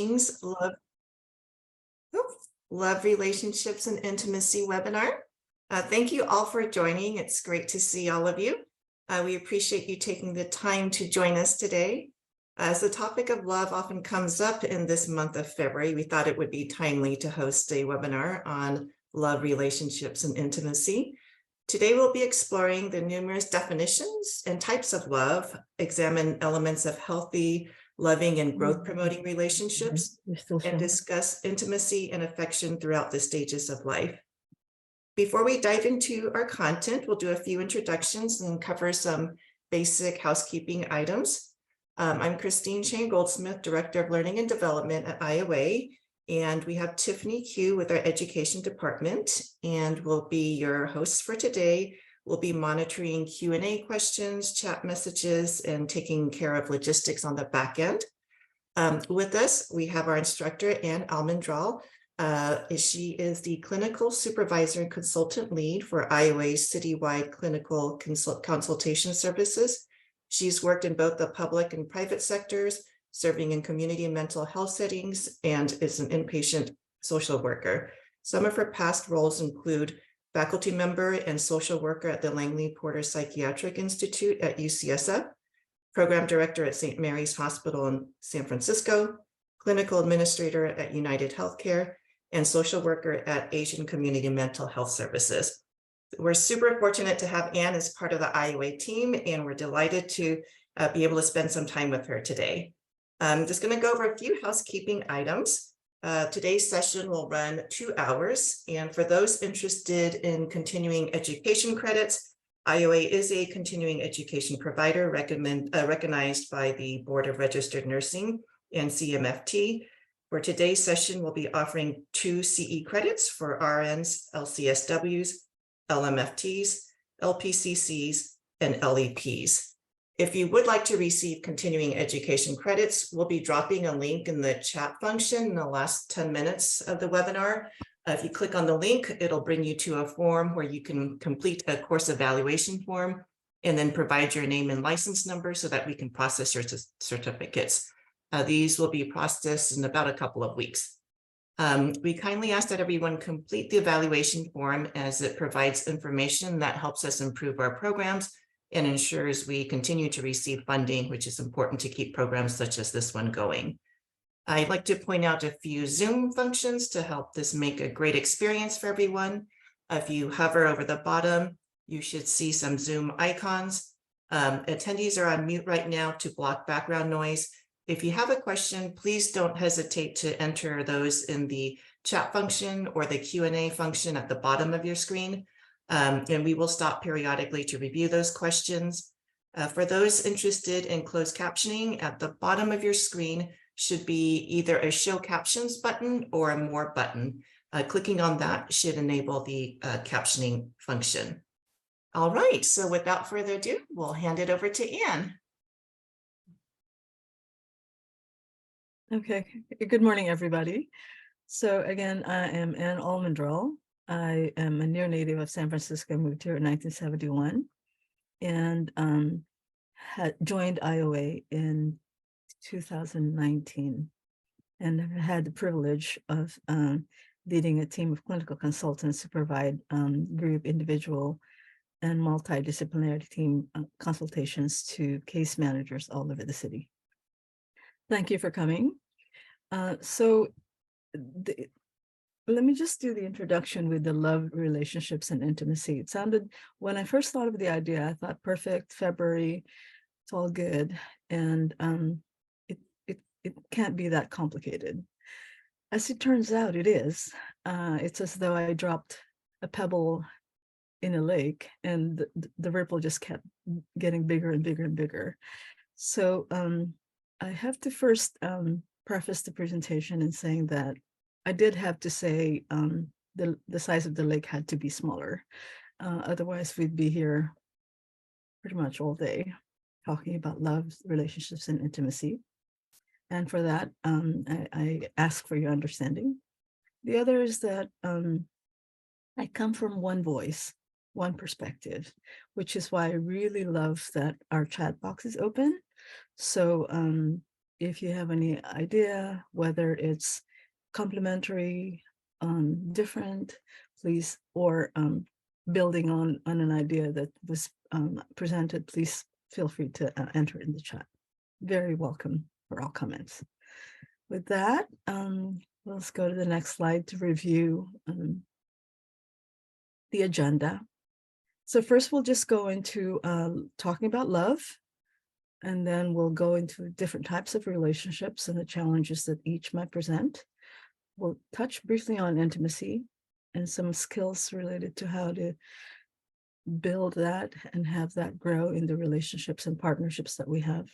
Love, Love Relationships and Intimacy webinar. Thank you all for joining. It's great to see all of you. We appreciate you taking the time to join us today. As the topic of love often comes up in this month of February, we thought it would be timely to host a webinar on love, relationships, and intimacy. Today, we'll be exploring the numerous definitions and types of love, examine elements of healthy, loving, and growth-promoting relationships, and discuss intimacy and affection throughout the stages of life. Before we dive into our content, we'll do a few introductions and cover some basic housekeeping items. I'm Christine Shane Goldsmith, Director of Learning and Development at IOA, and we have Tiffany Q with our Education Department, and we'll be your hosts for today. We'll be monitoring Q&A questions, chat messages, and taking care of logistics on the back end. With us, we have our instructor, Ann Almendral. She is the Clinical Supervisor and Consultant Lead for IOA's citywide clinical consultation services. She's worked in both the public and private sectors, serving in community and mental health settings, and is an inpatient social worker. Some of her past roles include faculty member and social worker at the Langley Porter Psychiatric Institute at UCSF, program director at St. Mary's Hospital in San Francisco, clinical administrator at United Healthcare, and social worker at Asian Community Mental Health Services. We're super fortunate to have Ann as part of the IOA team, and we're delighted to be able to spend some time with her today. I'm just going to go over a few housekeeping items. Today's session will run 2 hours, and for those interested in continuing education credits, IOA is a continuing education provider recognized by the Board of Registered Nursing and CMFT. For today's session, we'll be offering 2 CE credits for RNs, LCSWs, LMFTs, LPCCs, and LEPs. If you would like to receive continuing education credits, we'll be dropping a link in the chat function in the last 10 minutes of the webinar. If you click on the link, it'll bring you to a form where you can complete a course evaluation form and then provide your name and license number so that we can process your certificates. These will be processed in about a couple of weeks. We kindly ask that everyone complete the evaluation form, as it provides information that helps us improve our programs and ensures we continue to receive funding, which is important to keep programs such as this one going. I'd like to point out a few Zoom functions to help this make a great experience for everyone. If you hover over the bottom, you should see some Zoom icons. Attendees are on mute right now to block background noise. If you have a question, please don't hesitate to enter those in the chat function or the Q&A function at the bottom of your screen. And we will stop periodically to review those questions. For those interested in closed captioning, at the bottom of your screen should be either a show captions button or a more button. Clicking on that should enable the captioning function. All right, so without further ado, we'll hand it over to Ann. Okay, good morning, everybody. So again, I am Ann Almendral. I am a near native of San Francisco, moved here in 1971, and had joined IOA in 2019, and had the privilege of leading a team of clinical consultants to provide group, individual, and multidisciplinary team consultations to case managers all over the city. Thank you for coming. Let me just do the introduction with the love, relationships, and intimacy. It sounded, when I first thought of the idea, I thought perfect, February, it's all good. And it can't be that complicated. As it turns out, it is. It's as though I dropped a pebble in a lake and the ripple just kept getting bigger and bigger and bigger. So I have to first preface the presentation in saying that I did have to say the size of the lake had to be smaller. Otherwise, we'd be here pretty much all day talking about love, relationships, and intimacy. And for that, I ask for your understanding. The other is that I come from one voice, one perspective, which is why I really love that our chat box is open. So if you have any idea, whether it's complementary, different, please, or building on an idea that was presented, please feel free to enter in the chat. Very welcome for all comments. With that, let's go to the next slide to review the agenda. So first we'll just go into talking about love, and then we'll go into different types of relationships and the challenges that each might present. We'll touch briefly on intimacy and some skills related to how to build that and have that grow in the relationships and partnerships that we have.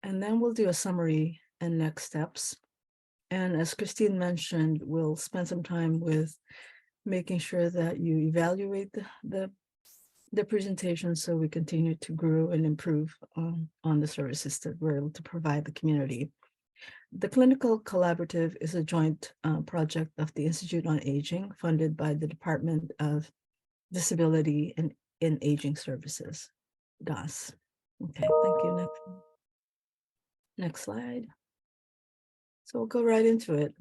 And then we'll do a summary and next steps. And as Christine mentioned, we'll spend some time with making sure that you evaluate the presentation so we continue to grow and improve on the services that we're able to provide the community. The Clinical Collaborative is a joint project of the Institute on Aging, funded by the Department of Disability and in Aging Services, DAS. Okay, thank you. Next slide. So we'll go right into it.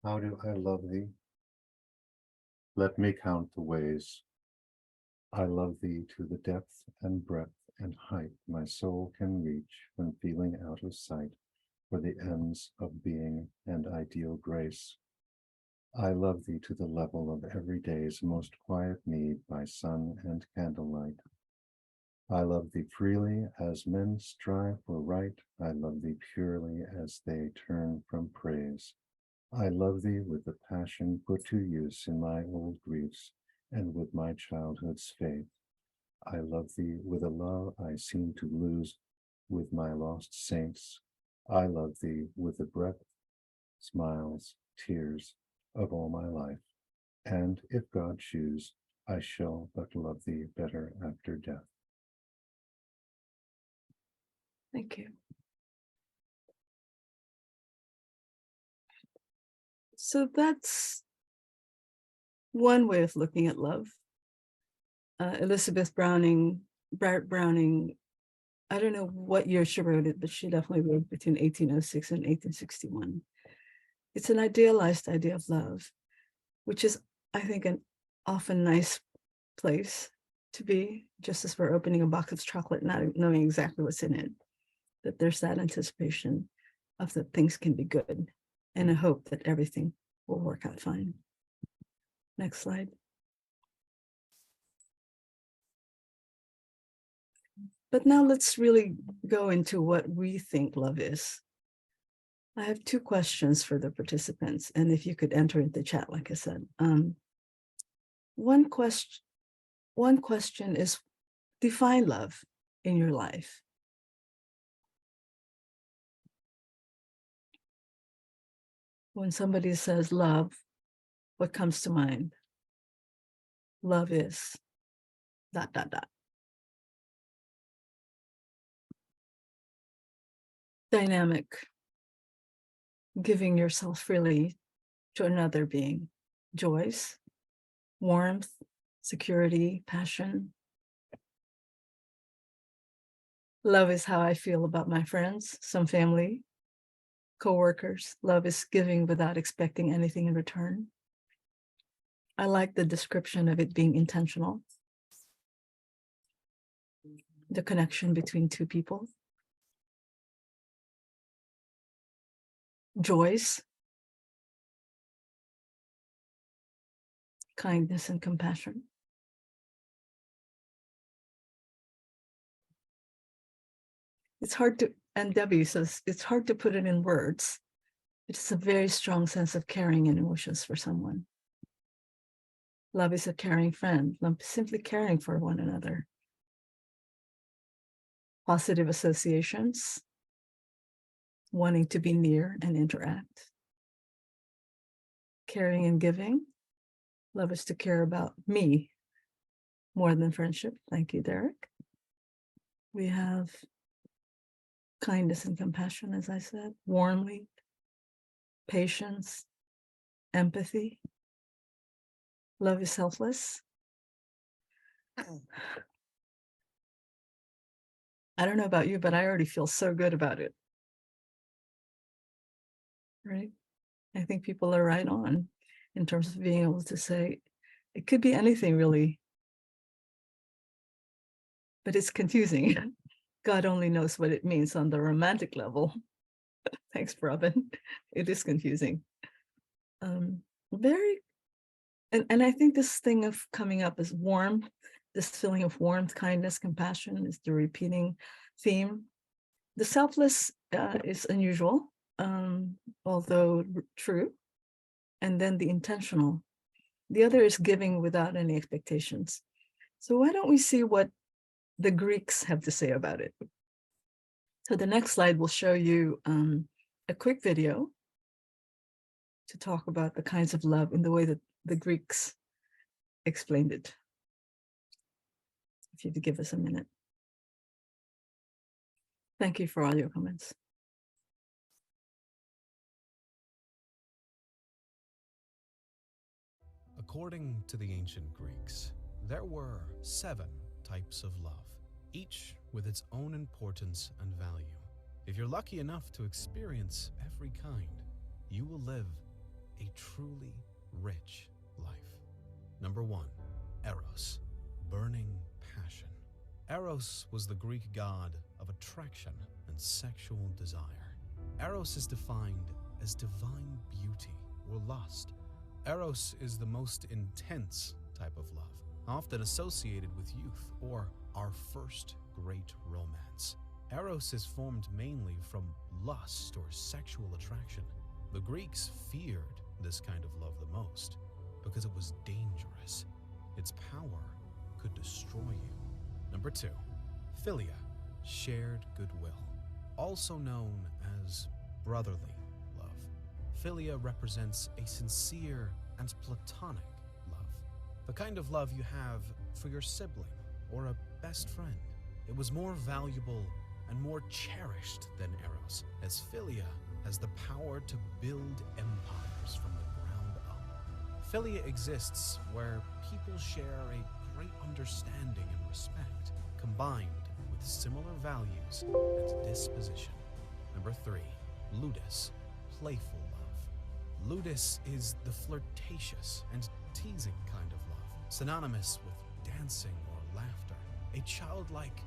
How do I love thee? Let me count the ways. I love thee to the depth and breadth and height my soul can reach when feeling out of sight for the ends of being and ideal grace. I love thee to the level of every day's most quiet need by sun and candlelight. I love thee freely as men strive for right. I love thee purely as they turn from praise. I love thee with the passion put to use in my old griefs and with my childhood's faith. I love thee with a love I seem to lose with my lost saints. I love thee with the breath, smiles, tears of all my life. And if God choose, I shall but love thee better after death. Thank you. So that's one way of looking at love. Elizabeth Browning, I don't know what year she wrote it, but she definitely wrote between 1806 and 1861. It's an idealized idea of love, which is, I think, an often nice place to be, just as we're opening a box of chocolate, not knowing exactly what's in it, that there's that anticipation of that things can be good and a hope that everything will work out fine. Next slide. But now let's really go into what we think love is. I have two questions for the participants, and if you could enter in the chat, like I said. One question is, define love in your life. When somebody says love, what comes to mind? Love is ... Dynamic, giving yourself freely to another being. Joys, warmth, security, passion. Love is how I feel about my friends, some family, co-workers. Love is giving without expecting anything in return. I like the description of it being intentional. The connection between two people. Joys, kindness and compassion. It's hard to, and Debbie says, it's hard to put it in words. It's a very strong sense of caring and emotions for someone. Love is a caring friend, simply caring for one another. Positive associations, wanting to be near and interact. Caring and giving. Love is to care about me more than friendship. Thank you, Derek. We have kindness and compassion, as I said, warmly, patience, empathy. Love is selfless. I don't know about you, but I already feel so good about it. Right? I think people are right on in terms of being able to say, it could be anything really, but it's confusing. God only knows what it means on the romantic level. Thanks, Robin. It is confusing. Very, and I think this thing of coming up as warm, this feeling of warmth, kindness, compassion is the repeating theme. The selfless is unusual, although true. And then the intentional. The other is giving without any expectations. So why don't we see what the Greeks have to say about it? So the next slide will show you a quick video to talk about the kinds of love in the way that the Greeks explained it. If you could give us a minute. Thank you for all your comments. According to the ancient Greeks, there were 7 types of love, each with its own importance and value. If you're lucky enough to experience every kind, you will live a truly rich life. Number 1, Eros, burning passion. Eros was the Greek god of attraction and sexual desire. Eros is defined as divine beauty or lust. Eros is the most intense type of love, often associated with youth or our first great romance. Eros is formed mainly from lust or sexual attraction. The Greeks feared this kind of love the most because it was dangerous. Its power could destroy you. Number 2, Philia, shared goodwill, also known as brotherly love. Philia represents a sincere and platonic love, the kind of love you have for your sibling or a best friend. It was more valuable and more cherished than Eros, as Philia has the power to build empires from the ground up. Philia exists where people share a great understanding and respect, combined with similar values and disposition. Number 3, Ludus, playful love. Ludus is the flirtatious and teasing kind of love, synonymous with dancing or laughter, a childlike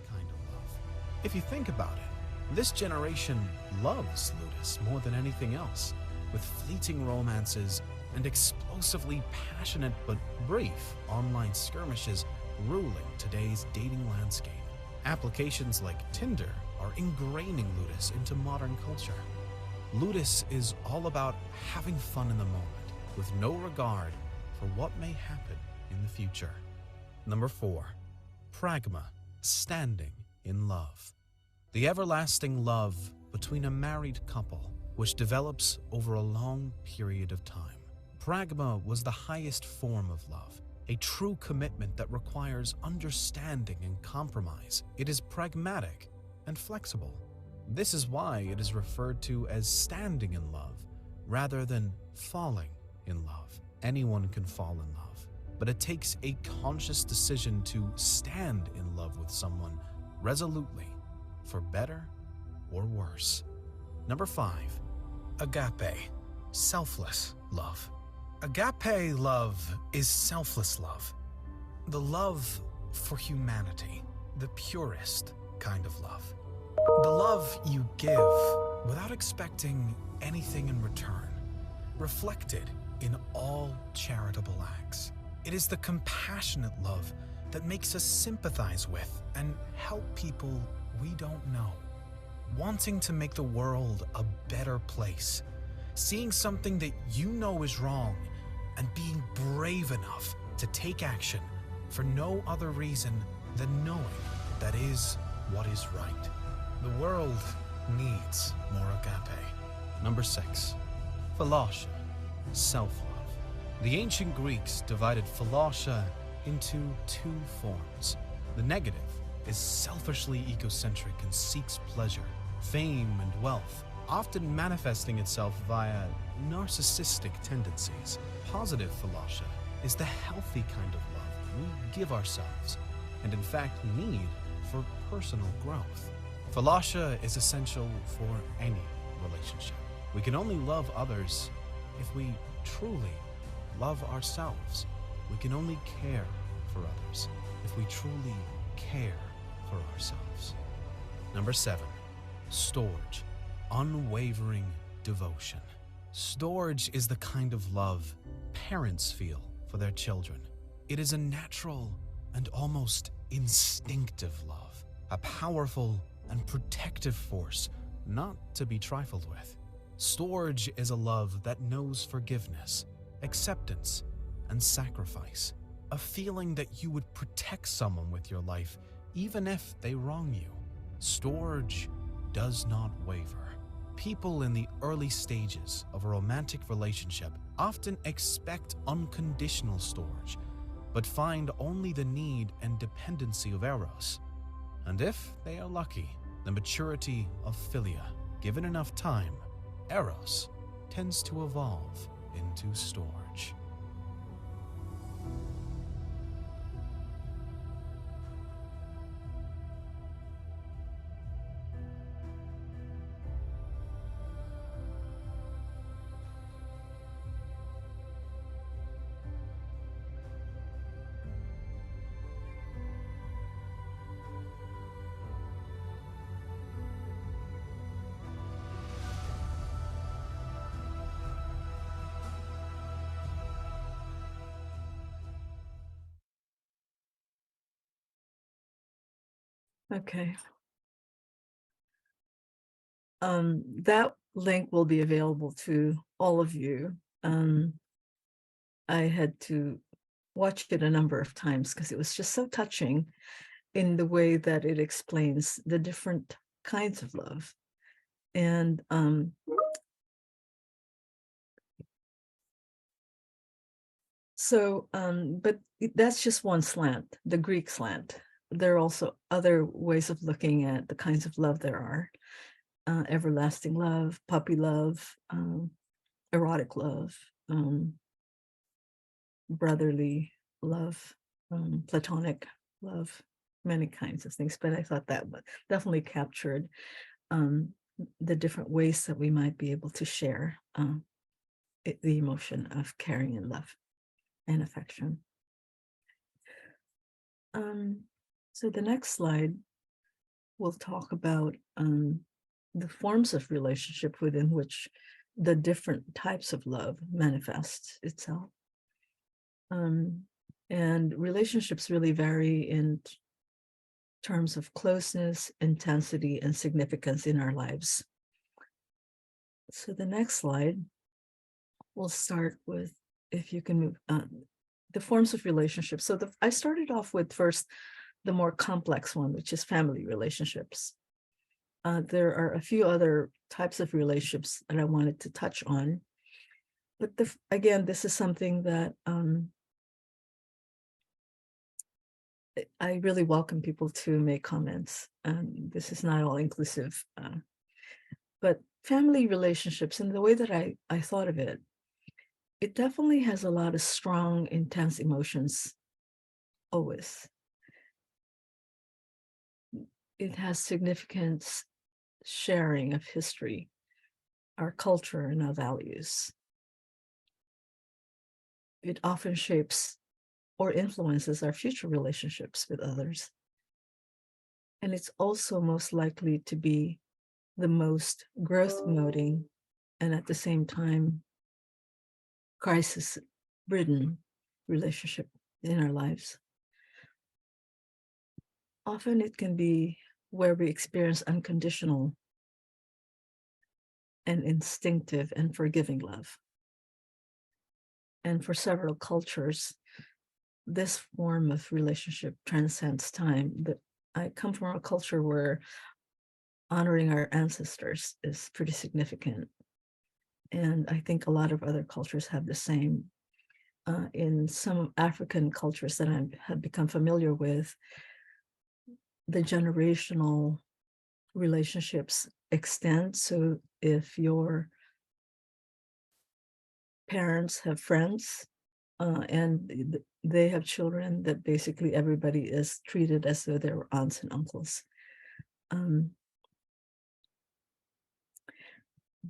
kind of love. If you think about it, this generation loves Ludus more than anything else, with fleeting romances and explosively passionate but brief online skirmishes ruling today's dating landscape. Applications like Tinder are ingraining Ludus into modern culture. Ludus is all about having fun in the moment, with no regard for what may happen in the future. Number 4, Pragma, standing in love. The everlasting love between a married couple, which develops over a long period of time. Pragma was the highest form of love, a true commitment that requires understanding and compromise. It is pragmatic and flexible. This is why it is referred to as standing in love, rather than falling in love. Anyone can fall in love, but it takes a conscious decision to stand in love with someone resolutely, for better or worse. Number 5, agape, selfless love. Agape love is selfless love, the love for humanity, the purest kind of love. The love you give without expecting anything in return, reflected in all charitable acts. It is the compassionate love that makes us sympathize with and help people we don't know. Wanting to make the world a better place, seeing something that you know is wrong and being brave enough to take action for no other reason than knowing that is what is right. The world needs more agape. Number 6, Philotia, self-love. The ancient Greeks divided Philotia into 2 forms. The negative is selfishly egocentric and seeks pleasure, fame, and wealth, often manifesting itself via narcissistic tendencies. Positive Philotia is the healthy kind of love we give ourselves and in fact need for personal growth. Philasha is essential for any relationship. We can only love others if we truly love ourselves. We can only care for others if we truly care for ourselves. Number 7, storge, unwavering devotion. Storge is the kind of love parents feel for their children. It is a natural and almost instinctive love, a powerful and protective force not to be trifled with. Storge is a love that knows forgiveness, acceptance, and sacrifice, a feeling that you would protect someone with your life even if they wrong you. Storge does not waver. People in the early stages of a romantic relationship often expect unconditional storge, but find only the need and dependency of eros. And if they are lucky, the maturity of philia. Given enough time, eros tends to evolve into storge. Okay. That link will be available to all of you. I had to watch it a number of times because it was just so touching in the way that it explains the different kinds of love. And but that's just one slant, the Greek slant. There are also other ways of looking at the kinds of love there are. Everlasting love, puppy love, erotic love, brotherly love, platonic love, many kinds of things. But I thought that definitely captured the different ways that we might be able to share the emotion of caring and love and affection. So the next slide will talk about the forms of relationship within which the different types of love manifests itself. And relationships really vary in terms of closeness, intensity, and significance in our lives. So the next slide, we'll start with, if you can move, the forms of relationships. So I started off with first the more complex one, which is family relationships. There are a few other types of relationships that I wanted to touch on. But again, this is something that I really welcome people to make comments. This is not all inclusive, but family relationships, and the way that I thought of it, it definitely has a lot of strong, intense emotions, always. It has significant sharing of history, our culture, and our values. It often shapes or influences our future relationships with others. And it's also most likely to be the most growth-promoting and at the same time crisis-ridden relationship in our lives. Often it can be where we experience unconditional and instinctive and forgiving love. And for several cultures, this form of relationship transcends time. I come from a culture where honoring our ancestors is pretty significant. And I think a lot of other cultures have the same. In some African cultures that I have become familiar with, the generational relationships extend. So if your parents have friends and they have children, that basically everybody is treated as though they were aunts and uncles.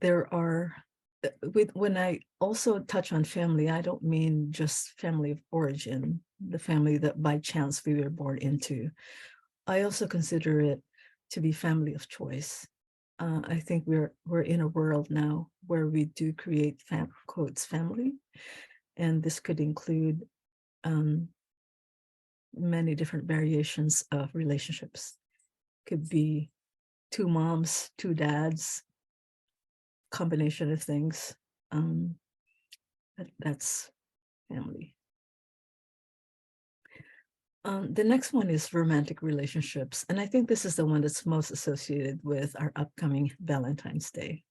There are, when I also touch on family, I don't mean just family of origin, the family that by chance we were born into. I also consider it to be family of choice. I think we're in a world now where we do create quotes family, and this could include many different variations of relationships. Could be two moms, two dads, combination of things. That's family. The next one is romantic relationships. And I think this is the one that's most associated with our upcoming Valentine's Day.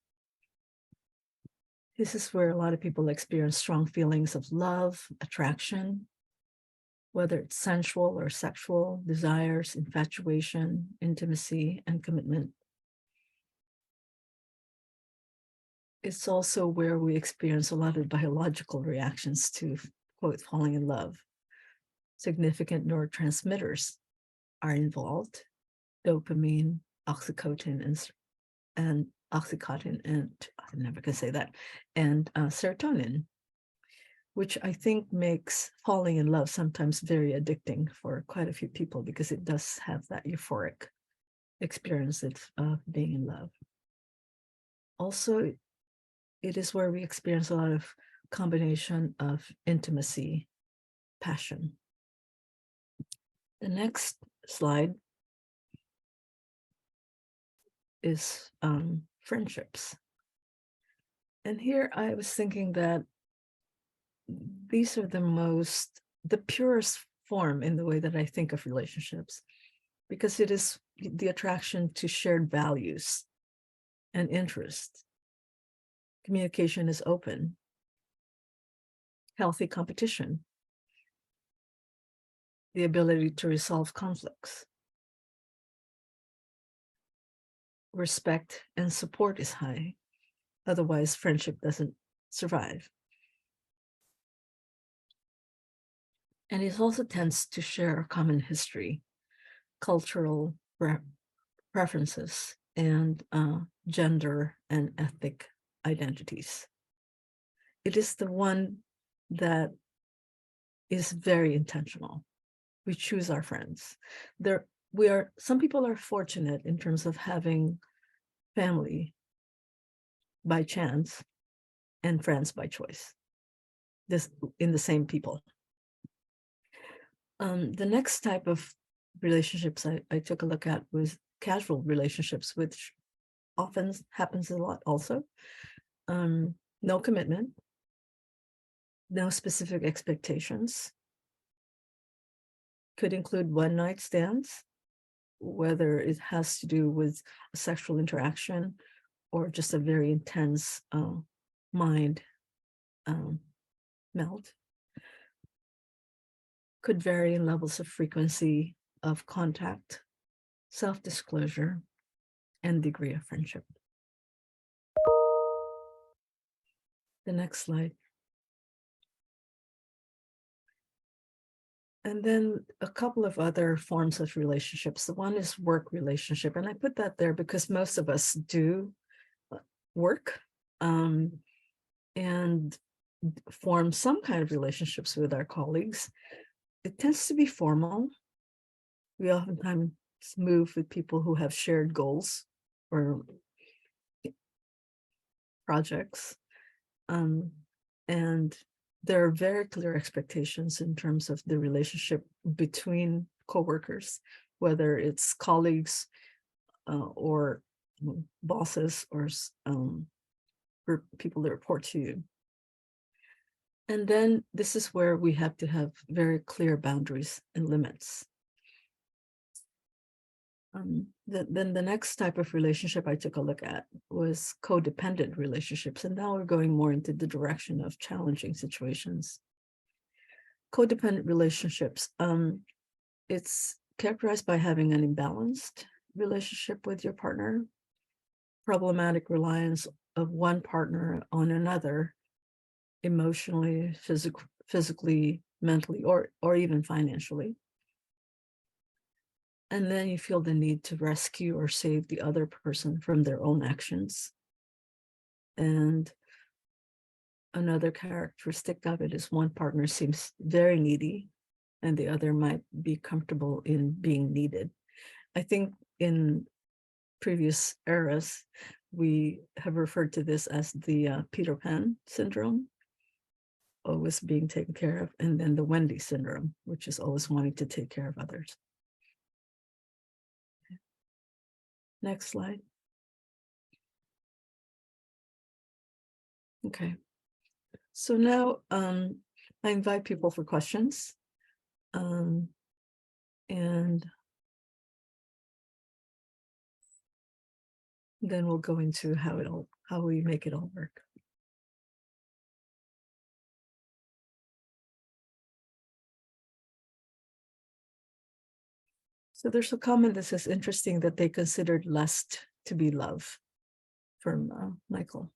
This is where a lot of people experience strong feelings of love, attraction, whether it's sensual or sexual, desires, infatuation, intimacy, and commitment. It's also where we experience a lot of biological reactions to, quote, falling in love. Significant neurotransmitters are involved: dopamine, oxytocin, and oxytocin, and I'm never gonna say that, and serotonin, which I think makes falling in love sometimes very addicting for quite a few people, because it does have that euphoric experience of being in love. Also, it is where we experience a lot of combination of intimacy, passion. The next slide is friendships. And here I was thinking that these are the purest form in the way that I think of relationships, because it is the attraction to shared values and interests. Communication is open, healthy competition, the ability to resolve conflicts, respect and support is high. Otherwise, friendship doesn't survive. And it also tends to share a common history, cultural preferences, and gender and ethnic identities. It is the one that is very intentional. We choose our friends. Some people are fortunate in terms of having family by chance and friends by choice, this in the same people. The next type of relationships I took a look at was casual relationships, which often happens a lot also. No commitment, no specific expectations. Could include one-night stands, whether it has to do with a sexual interaction or just a very intense mind melt. Could vary in levels of frequency of contact, self-disclosure, and degree of friendship. The next slide. And then a couple of other forms of relationships. The one is work relationship. And I put that there because most of us do work and form some kind of relationships with our colleagues. It tends to be formal. We oftentimes move with people who have shared goals or projects. And there are very clear expectations in terms of the relationship between coworkers, whether it's colleagues or bosses or people that report to you. And then this is where we have to have very clear boundaries and limits. Then the next type of relationship I took a look at was codependent relationships. And now we're going more into the direction of challenging situations. Codependent relationships, it's characterized by having an imbalanced relationship with your partner, problematic reliance of one partner on another, emotionally, physically, mentally, or even financially. And then you feel the need to rescue or save the other person from their own actions. And another characteristic of it is one partner seems very needy and the other might be comfortable in being needed. I think in previous eras, we have referred to this as the Peter Pan syndrome, always being taken care of, and then the Wendy syndrome, which is always wanting to take care of others. Next slide. Okay. So now I invite people for questions. And then we'll go into how we make it all work. So there's a comment that says, interesting that they considered lust to be love, from Michael.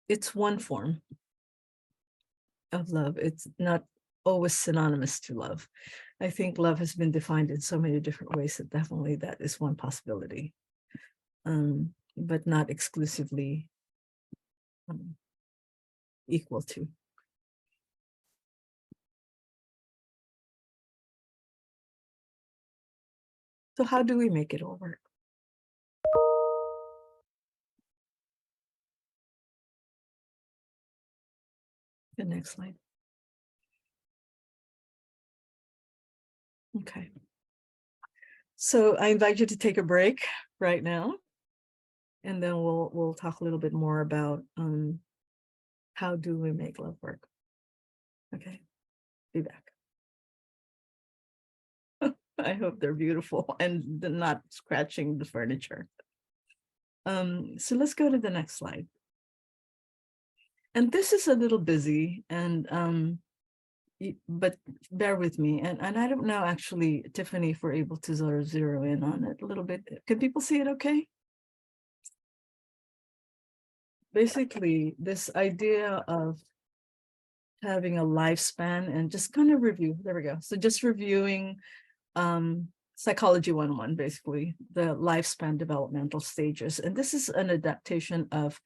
It's one form of love. It's not always synonymous to love. I think love has been defined in so many different ways that definitely that is one possibility, but not exclusively equal to. So how do we make it all work? The next slide. Okay. So I invite you to take a break right now, and then we'll talk a little bit more about how do we make love work. Okay, be back. I hope they're beautiful and they're not scratching the furniture. So let's go to the next slide. And this is a little busy, and but bear with me. And I don't know, actually, Tiffany, if we're able to sort of zero in on it a little bit. Can people see it okay? Basically, this idea of having a lifespan and just kind of review. There we go. So just reviewing Psychology 101, basically, the lifespan developmental stages. And this is an adaptation of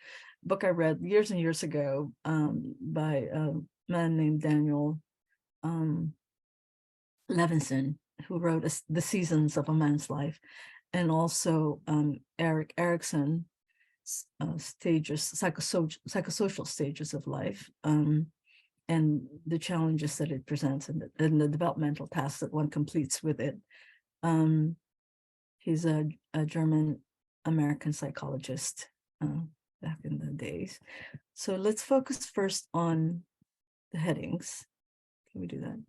a book I read years and years ago by a man named Daniel Levinson, who wrote The Seasons of a Man's Life, and also Erik Erikson, psychosocial stages of life, and the challenges that it presents, and the developmental tasks that one completes with it. He's a German American psychologist back in the days. So let's focus first on the headings. Can we do that?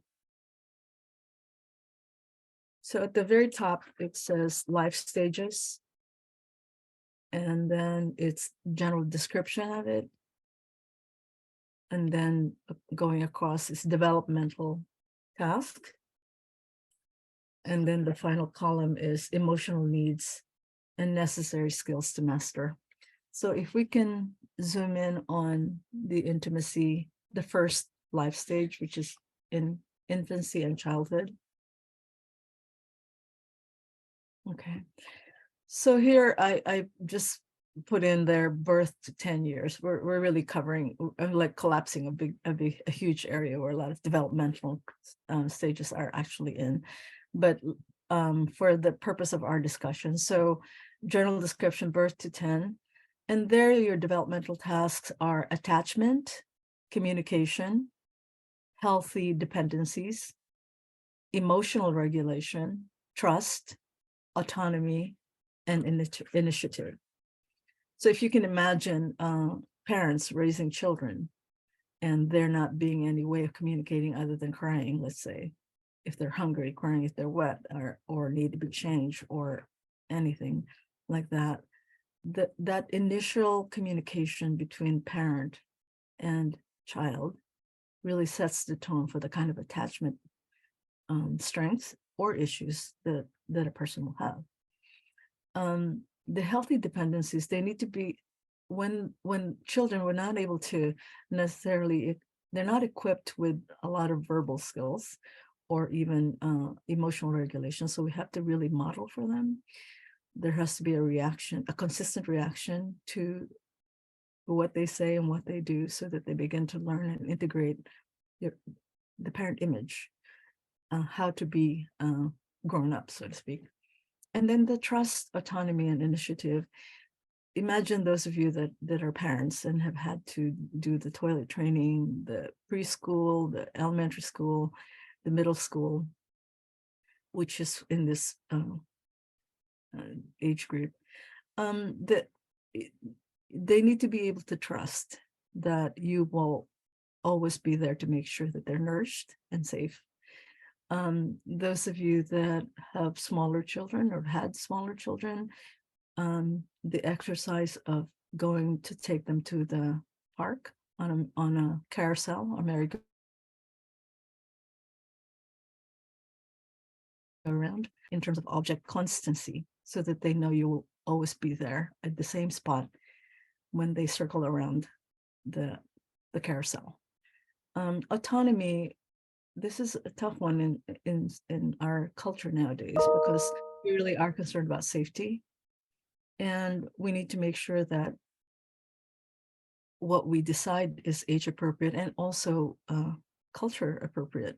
So at the very top, it says life stages, and then it's general description of it. And then going across is developmental task. And then the final column is emotional needs and necessary skills to master. So if we can zoom in on the intimacy, the first life stage, which is in infancy and childhood. Okay. So here I just put in there birth to 10 years. We're really covering, I'm like collapsing a huge area where a lot of developmental stages are actually in. But for the purpose of our discussion, so general description, birth to 10, and there your developmental tasks are attachment, communication, healthy dependencies, emotional regulation, trust, autonomy, and initiative. So if you can imagine parents raising children and there not being any way of communicating other than crying, let's say, if they're hungry, crying if they're wet, or need to be changed, or anything like that, that initial communication between parent and child really sets the tone for the kind of attachment strengths or issues that a person will have. The healthy dependencies, they need to be, when children were not able to necessarily they're not equipped with a lot of verbal skills or even emotional regulation. So we have to really model for them. There has to be a reaction, a consistent reaction to what they say and what they do, so that they begin to learn and integrate the parent image, how to be grown up, so to speak. And then the trust, autonomy, and initiative. Imagine those of you that are parents and have had to do the toilet training, the preschool, the elementary school, the middle school, which is in this age group, that they need to be able to trust that you will always be there to make sure that they're nourished and safe. Those of you that have smaller children or had smaller children, the exercise of going to take them to the park on a carousel or merry-go-round, in terms of object constancy, so that they know you will always be there at the same spot when they circle around the carousel. Autonomy, this is a tough one in our culture nowadays, because we really are concerned about safety. And we need to make sure that what we decide is age appropriate and also culture appropriate.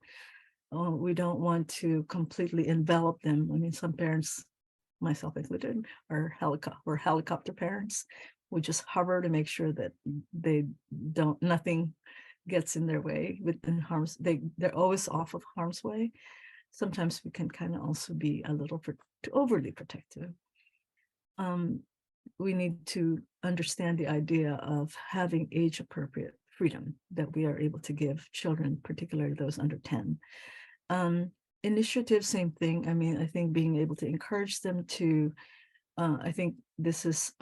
We don't want to completely envelop them. I mean, some parents, myself included, are helicopter parents. We just hover to make sure that nothing gets in their way within harm's. They're always off of harm's way. Sometimes we can kind of also be a little overly protective. We need to understand the idea of having age appropriate freedom that we are able to give children, particularly those under 10. Initiative, same thing. I mean, I think being able to encourage them to, I think this is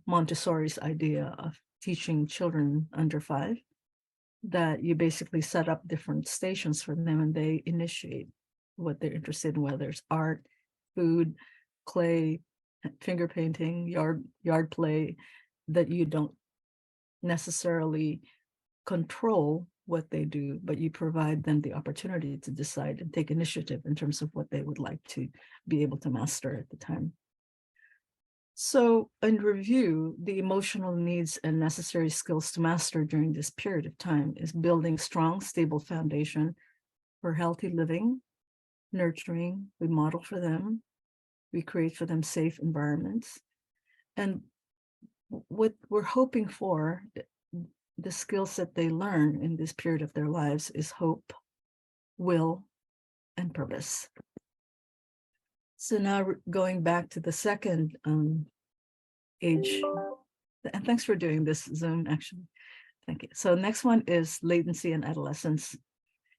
Montessori's idea of teaching children under 5, that you basically set up different stations for them and they initiate what they're interested in, whether it's art, food, clay, finger painting, yard play, that you don't necessarily control what they do, but you provide them the opportunity to decide and take initiative in terms of what they would like to be able to master at the time. So in review, the emotional needs and necessary skills to master during this period of time is building strong, stable foundation for healthy living, nurturing. We model for them. We create for them safe environments. And what we're hoping for, the skills that they learn in this period of their lives, is hope, will, and purpose. So now going back to the second age, and thanks for doing this Zoom, actually. Thank you. So next one is latency and adolescence.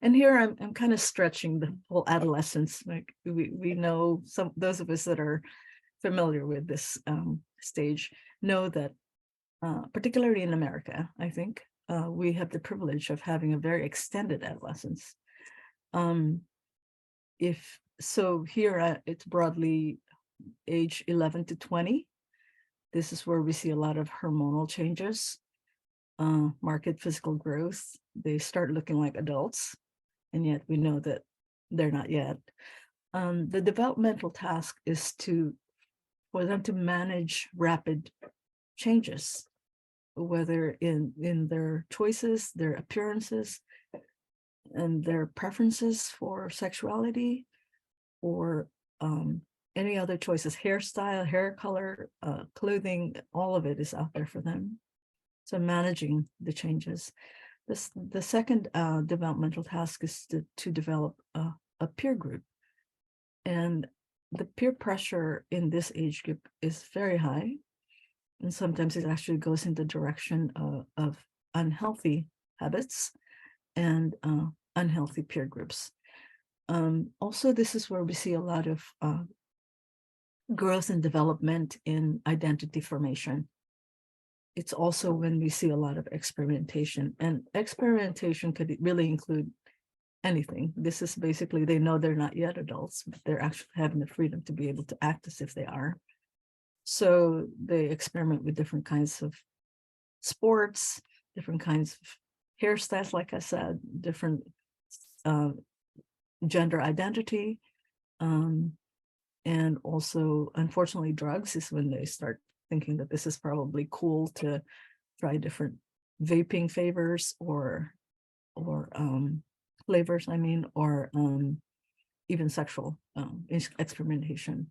And here I'm kind of stretching the whole adolescence. Like we know, those of us that are familiar with this stage know that, particularly in America, I think we have the privilege of having a very extended adolescence. Here it's broadly age 11 to 20. This is where we see a lot of hormonal changes, marked physical growth. They start looking like adults, and yet we know that they're not yet. The developmental task is for them to manage rapid changes, whether in their choices, their appearances, and their preferences for sexuality, or any other choices, hairstyle, hair color, clothing, all of it is out there for them. So managing the changes. The second developmental task is to develop a peer group. And the peer pressure in this age group is very high. And sometimes it actually goes in the direction of unhealthy habits and unhealthy peer groups. Also, this is where we see a lot of growth and development in identity formation. It's also when we see a lot of experimentation, and experimentation could really include anything. This is basically, they know they're not yet adults, but they're actually having the freedom to be able to act as if they are. So they experiment with different kinds of sports, different kinds of hairstyles, like I said, different gender identity, and also, unfortunately, drugs is when they start thinking that this is probably cool to try different vaping flavors or flavors, I mean, or even sexual experimentation.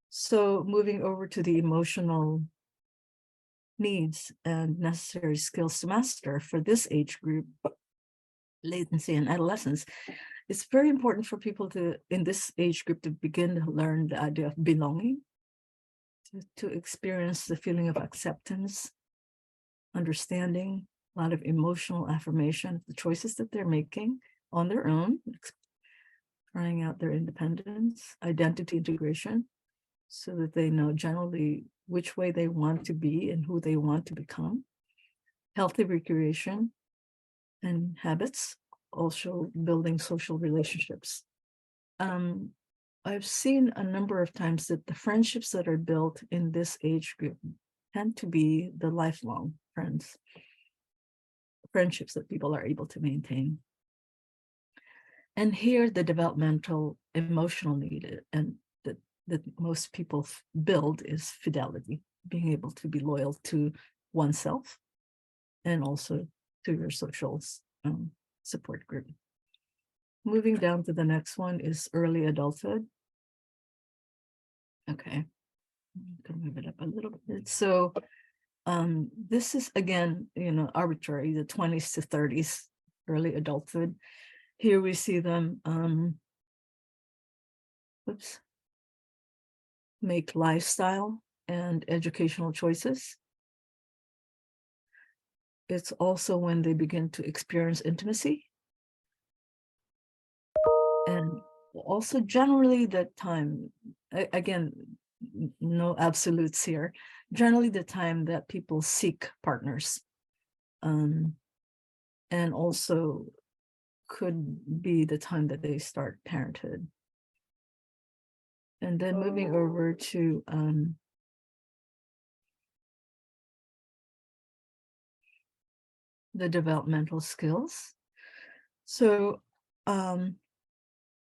So moving over to the emotional needs and necessary skills to master for this age group, latency and adolescence, it's very important for people to, in this age group, to begin to learn the idea of belonging, to experience the feeling of acceptance, understanding, a lot of emotional affirmation of the choices that they're making on their own, trying out their independence, identity integration, so that they know generally which way they want to be and who they want to become, healthy recreation and habits, also building social relationships. I've seen a number of times that the friendships that are built in this age group tend to be the lifelong friendships that people are able to maintain. And here the developmental emotional need and that most people build is fidelity, being able to be loyal to oneself and also to your social support group. Moving down to the next one is early adulthood. Okay, I'm gonna move it up a little bit. So this is again, arbitrary, the 20s to 30s, early adulthood. Here we see them make lifestyle and educational choices. It's also when they begin to experience intimacy. And also generally that time, again, no absolutes here, generally the time that people seek partners. And also could be the time that they start parenthood. And then moving over to the developmental skills. So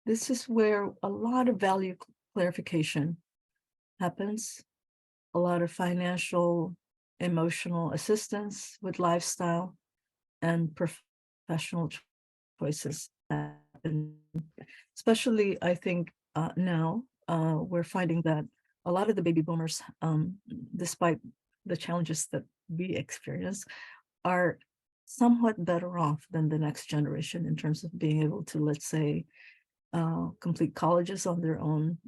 this is where a lot of value clarification happens, a lot of financial, emotional assistance with lifestyle and professional choices happen. Especially, I think now we're finding that a lot of the baby boomers, despite the challenges that we experience, are somewhat better off than the next generation in terms of being able to, let's say, complete colleges on their own,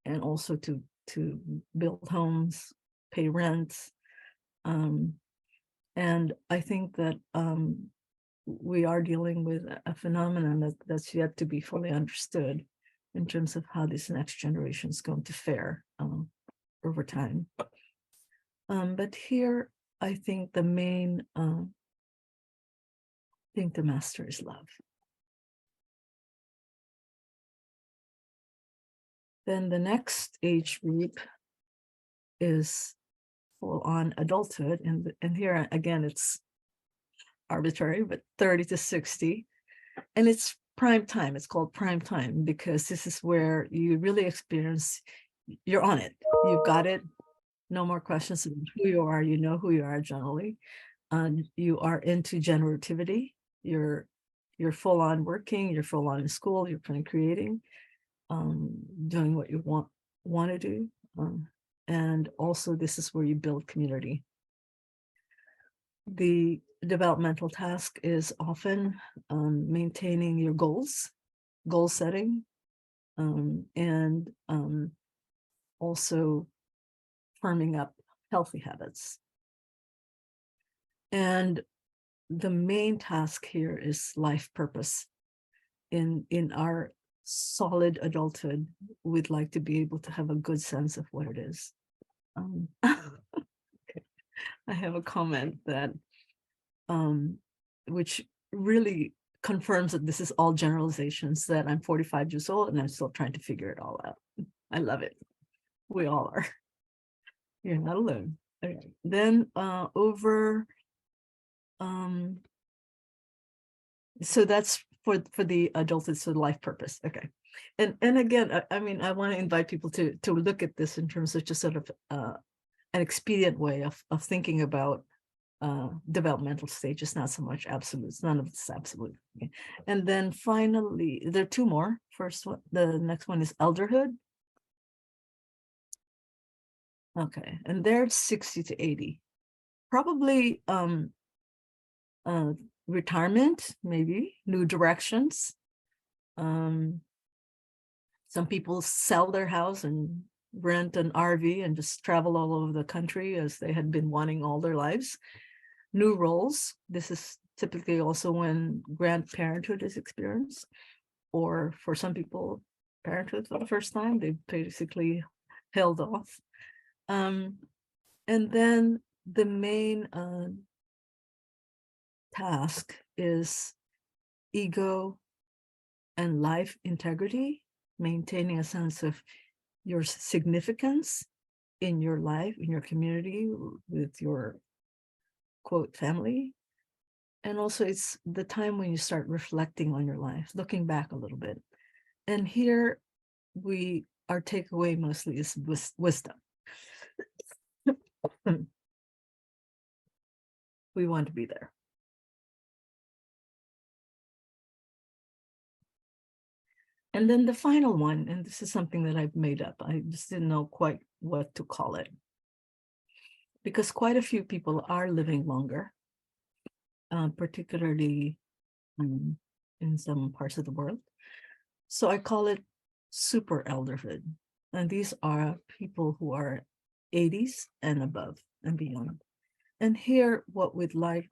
and also to build homes, pay rent. And I think that we are dealing with a phenomenon that's yet to be fully understood in terms of how this next generation is going to fare over time. But here, I think the main thing to master is love. Then the next age group is full-on adulthood, and here again it's arbitrary, but 30 to 60, and it's prime time. It's called prime time because this is where you really experience, you're on it, you've got it, no more questions about who you are, you know who you are generally, you are into generativity, you're full-on working, you're full-on in school, you're kind of creating, doing what you want to do, and also this is where you build community. The developmental task is often maintaining your goals, goal setting, and also firming up healthy habits. And the main task here is life purpose. In our solid adulthood, we'd like to be able to have a good sense of what it is. Okay. I have a comment that which really confirms that this is all generalizations, that I'm 45 years old and I'm still trying to figure it all out. I love it. We all are. You're not alone. Okay. Then over So that's for the adult, it's a life purpose. Okay. And again, I mean, I want to invite people to look at this in terms of just sort of an expedient way of thinking about developmental stages, not so much absolutes. None of it's absolute. Okay. And then finally, there are two more. First one, the next one is elderhood. Okay, and they're 60 to 80. Probably retirement, maybe new directions. Some people sell their house and rent an RV and just travel all over the country as they had been wanting all their lives. New roles. This is typically also when grandparenthood is experienced, or for some people, parenthood for the first time. They basically held off. And then the main task is ego and life integrity, maintaining a sense of your significance in your life, in your community, with your quote family. And also it's the time when you start reflecting on your life, looking back a little bit. And here our takeaway mostly is wisdom. We want to be there. And then the final one, and this is something that I've made up. I just didn't know quite what to call it, because quite a few people are living longer, particularly in some parts of the world. So I call it super elderhood. And these are people who are 80s and above and beyond. And here, what we'd like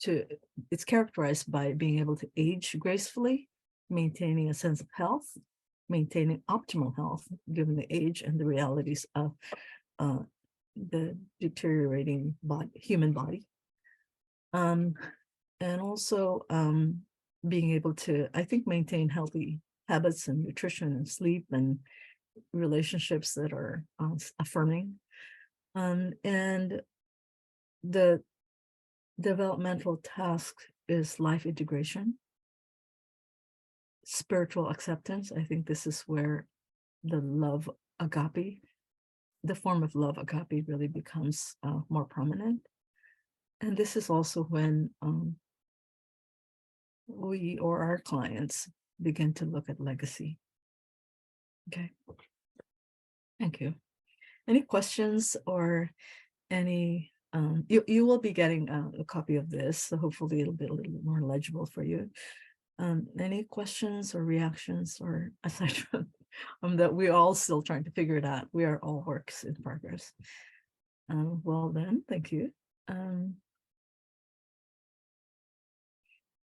to, it's characterized by being able to age gracefully, maintaining a sense of health, maintaining optimal health, given the age and the realities of the deteriorating human body. And also being able to, I think, maintain healthy habits and nutrition and sleep and relationships that are affirming. And the developmental task is life integration, spiritual acceptance. I think this is where the love agape, the form of love agape, really becomes more prominent. And this is also when we or our clients begin to look at legacy. Okay. Thank you. Any questions or any, you will be getting a copy of this, so hopefully it'll be a little bit more legible for you. Any questions or reactions, or aside from that we're all still trying to figure it out. We are all works in progress. Well then, thank you.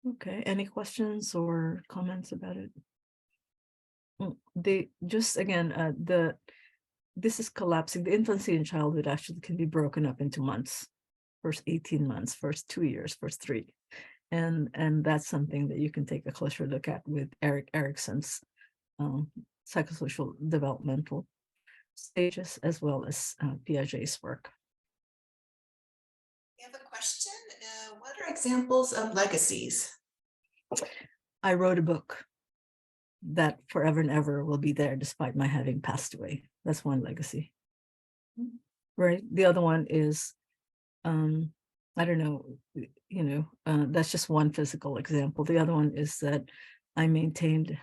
Okay, any questions or comments about it? Just again, this is collapsing. The infancy and childhood actually can be broken up into months. First 18 months, first 2 years, first 3. And that's something that you can take a closer look at with Erik Erikson's psychosocial developmental stages, as well as Piaget's work. We have a question. What are examples of legacies? I wrote a book that forever and ever will be there despite my having passed away. That's one legacy. Right. The other one is, I don't know, that's just one physical example. The other one is that I maintained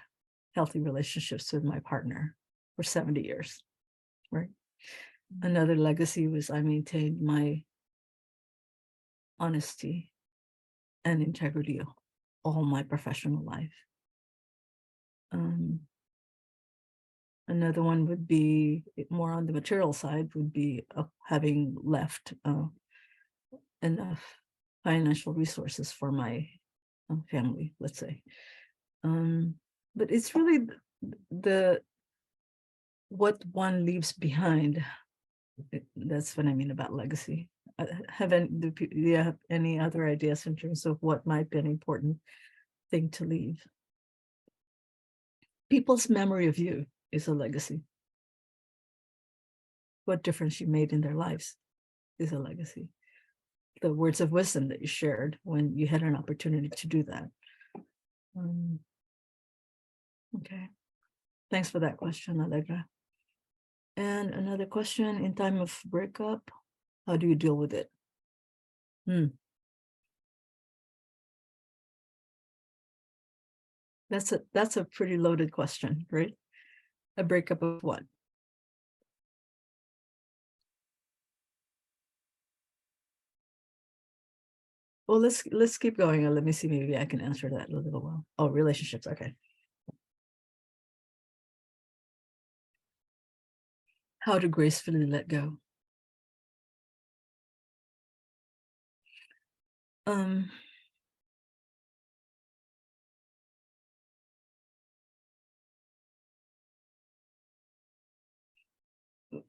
healthy relationships with my partner for 70 years. Right. Another legacy was I maintained my honesty and integrity all my professional life. Another one would be more on the material side, would be having left enough financial resources for my family, let's say. But it's really what one leaves behind. That's what I mean about legacy. Do you have any other ideas in terms of what might be an important thing to leave? People's memory of you is a legacy. What difference you made in their lives is a legacy. the words of wisdom that you shared when you had an opportunity to do that. Okay, thanks for that question, Allegra. And another question: in time of breakup, how do you deal with it? That's a pretty loaded question, right? A breakup of what? Well, let's keep going and let me see, maybe I can answer that a little well. Oh, relationships, okay. How to gracefully let go.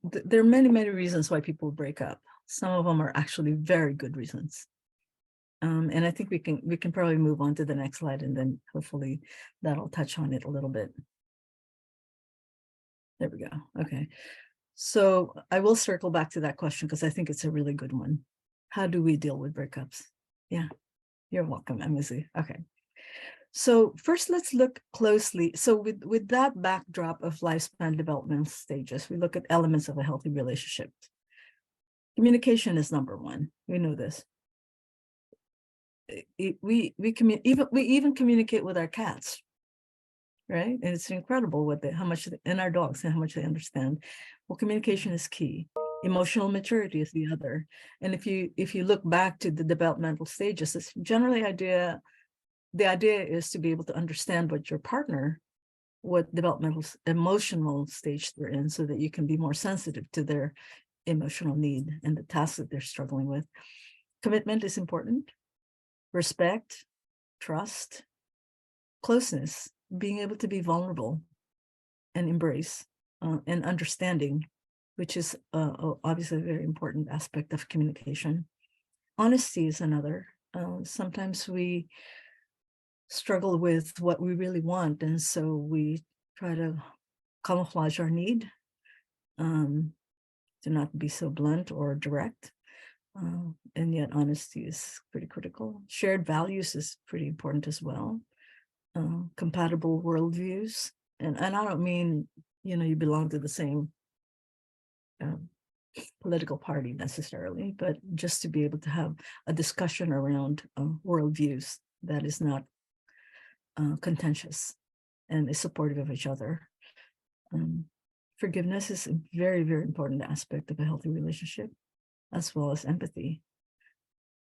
There are many reasons why people break up. Some of them are actually very good reasons. And I think we can probably move on to the next slide, and then hopefully that'll touch on it a little bit. There we go. Okay. So I will circle back to that question because I think it's a really good one. How do we deal with breakups? Yeah, you're welcome, Emily. Okay. So first, let's look closely. So with that backdrop of lifespan development stages, we look at elements of a healthy relationship. Communication is number one. We know this. We even communicate with our cats, right? And it's incredible how much, and our dogs, and how much they understand. Well, communication is key. Emotional maturity is the other. And if you look back to the developmental stages, it's generally the idea is to be able to understand what your partner, what developmental emotional stage they're in, so that you can be more sensitive to their emotional need and the tasks that they're struggling with. Commitment is important. Respect, trust, closeness, being able to be vulnerable and embrace, and understanding, which is obviously a very important aspect of communication. Honesty is another. Sometimes we struggle with what we really want, and so we try to camouflage our need, to not be so blunt or direct. And yet honesty is pretty critical. Shared values is pretty important as well. Compatible worldviews. And I don't mean, you belong to the same political party necessarily, but just to be able to have a discussion around worldviews that is not contentious and is supportive of each other. Forgiveness is a very important aspect of a healthy relationship, as well as empathy.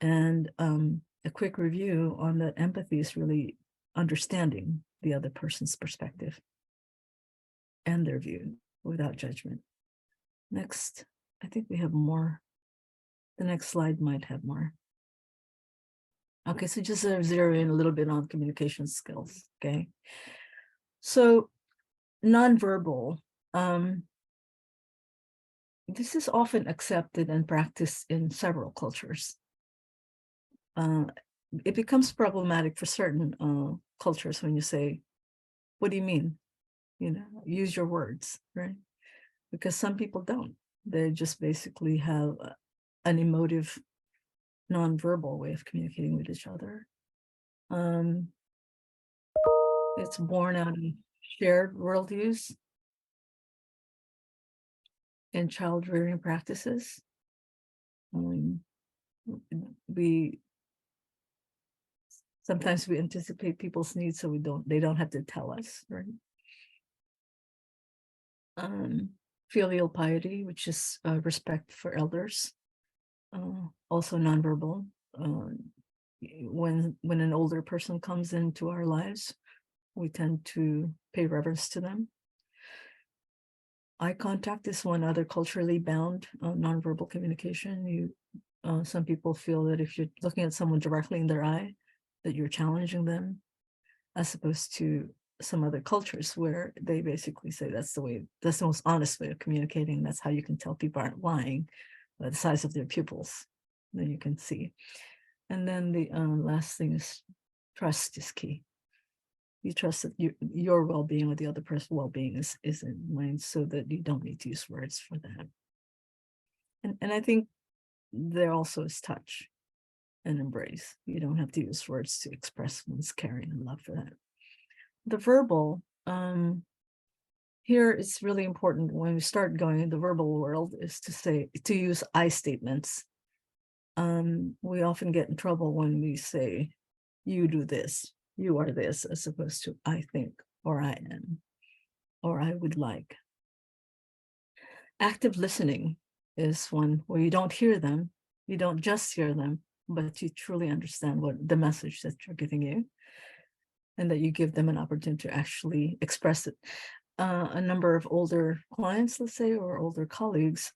And a quick review on that: empathy is really understanding the other person's perspective and their view without judgment. Next, I think we have more. The next slide might have more. Okay, so just zero in a little bit on communication skills, okay? So nonverbal, this is often accepted and practiced in several cultures. It becomes problematic for certain cultures when you say, what do you mean? Use your words, right? Because some people don't. They just basically have an emotive, nonverbal way of communicating with each other. It's born out of shared worldviews and child rearing practices. Sometimes we anticipate people's needs, so they don't have to tell us, right? Filial piety, which is respect for elders, also nonverbal. When an older person comes into our lives, we tend to pay reverence to them. Eye contact is one other culturally bound nonverbal communication. Some people feel that if you're looking at someone directly in their eye, that you're challenging them, as opposed to some other cultures where they basically say that's the most honest way of communicating. That's how you can tell people aren't lying, by the size of their pupils. Then you can see. And then the last thing is trust is key. You trust that your well-being or the other person's well-being is in mind, so that you don't need to use words for that. And I think there also is touch. and embrace. You don't have to use words to express one's caring and love for that. The verbal, here it's really important when we start going in the verbal world is to use I statements. We often get in trouble when we say, you do this, you are this, as opposed to I think, or I am, or I would like. Active listening is one where you don't hear them, you don't just hear them, but you truly understand what the message that you're giving you, and that you give them an opportunity to actually express it. A number of older clients, let's say, or older colleagues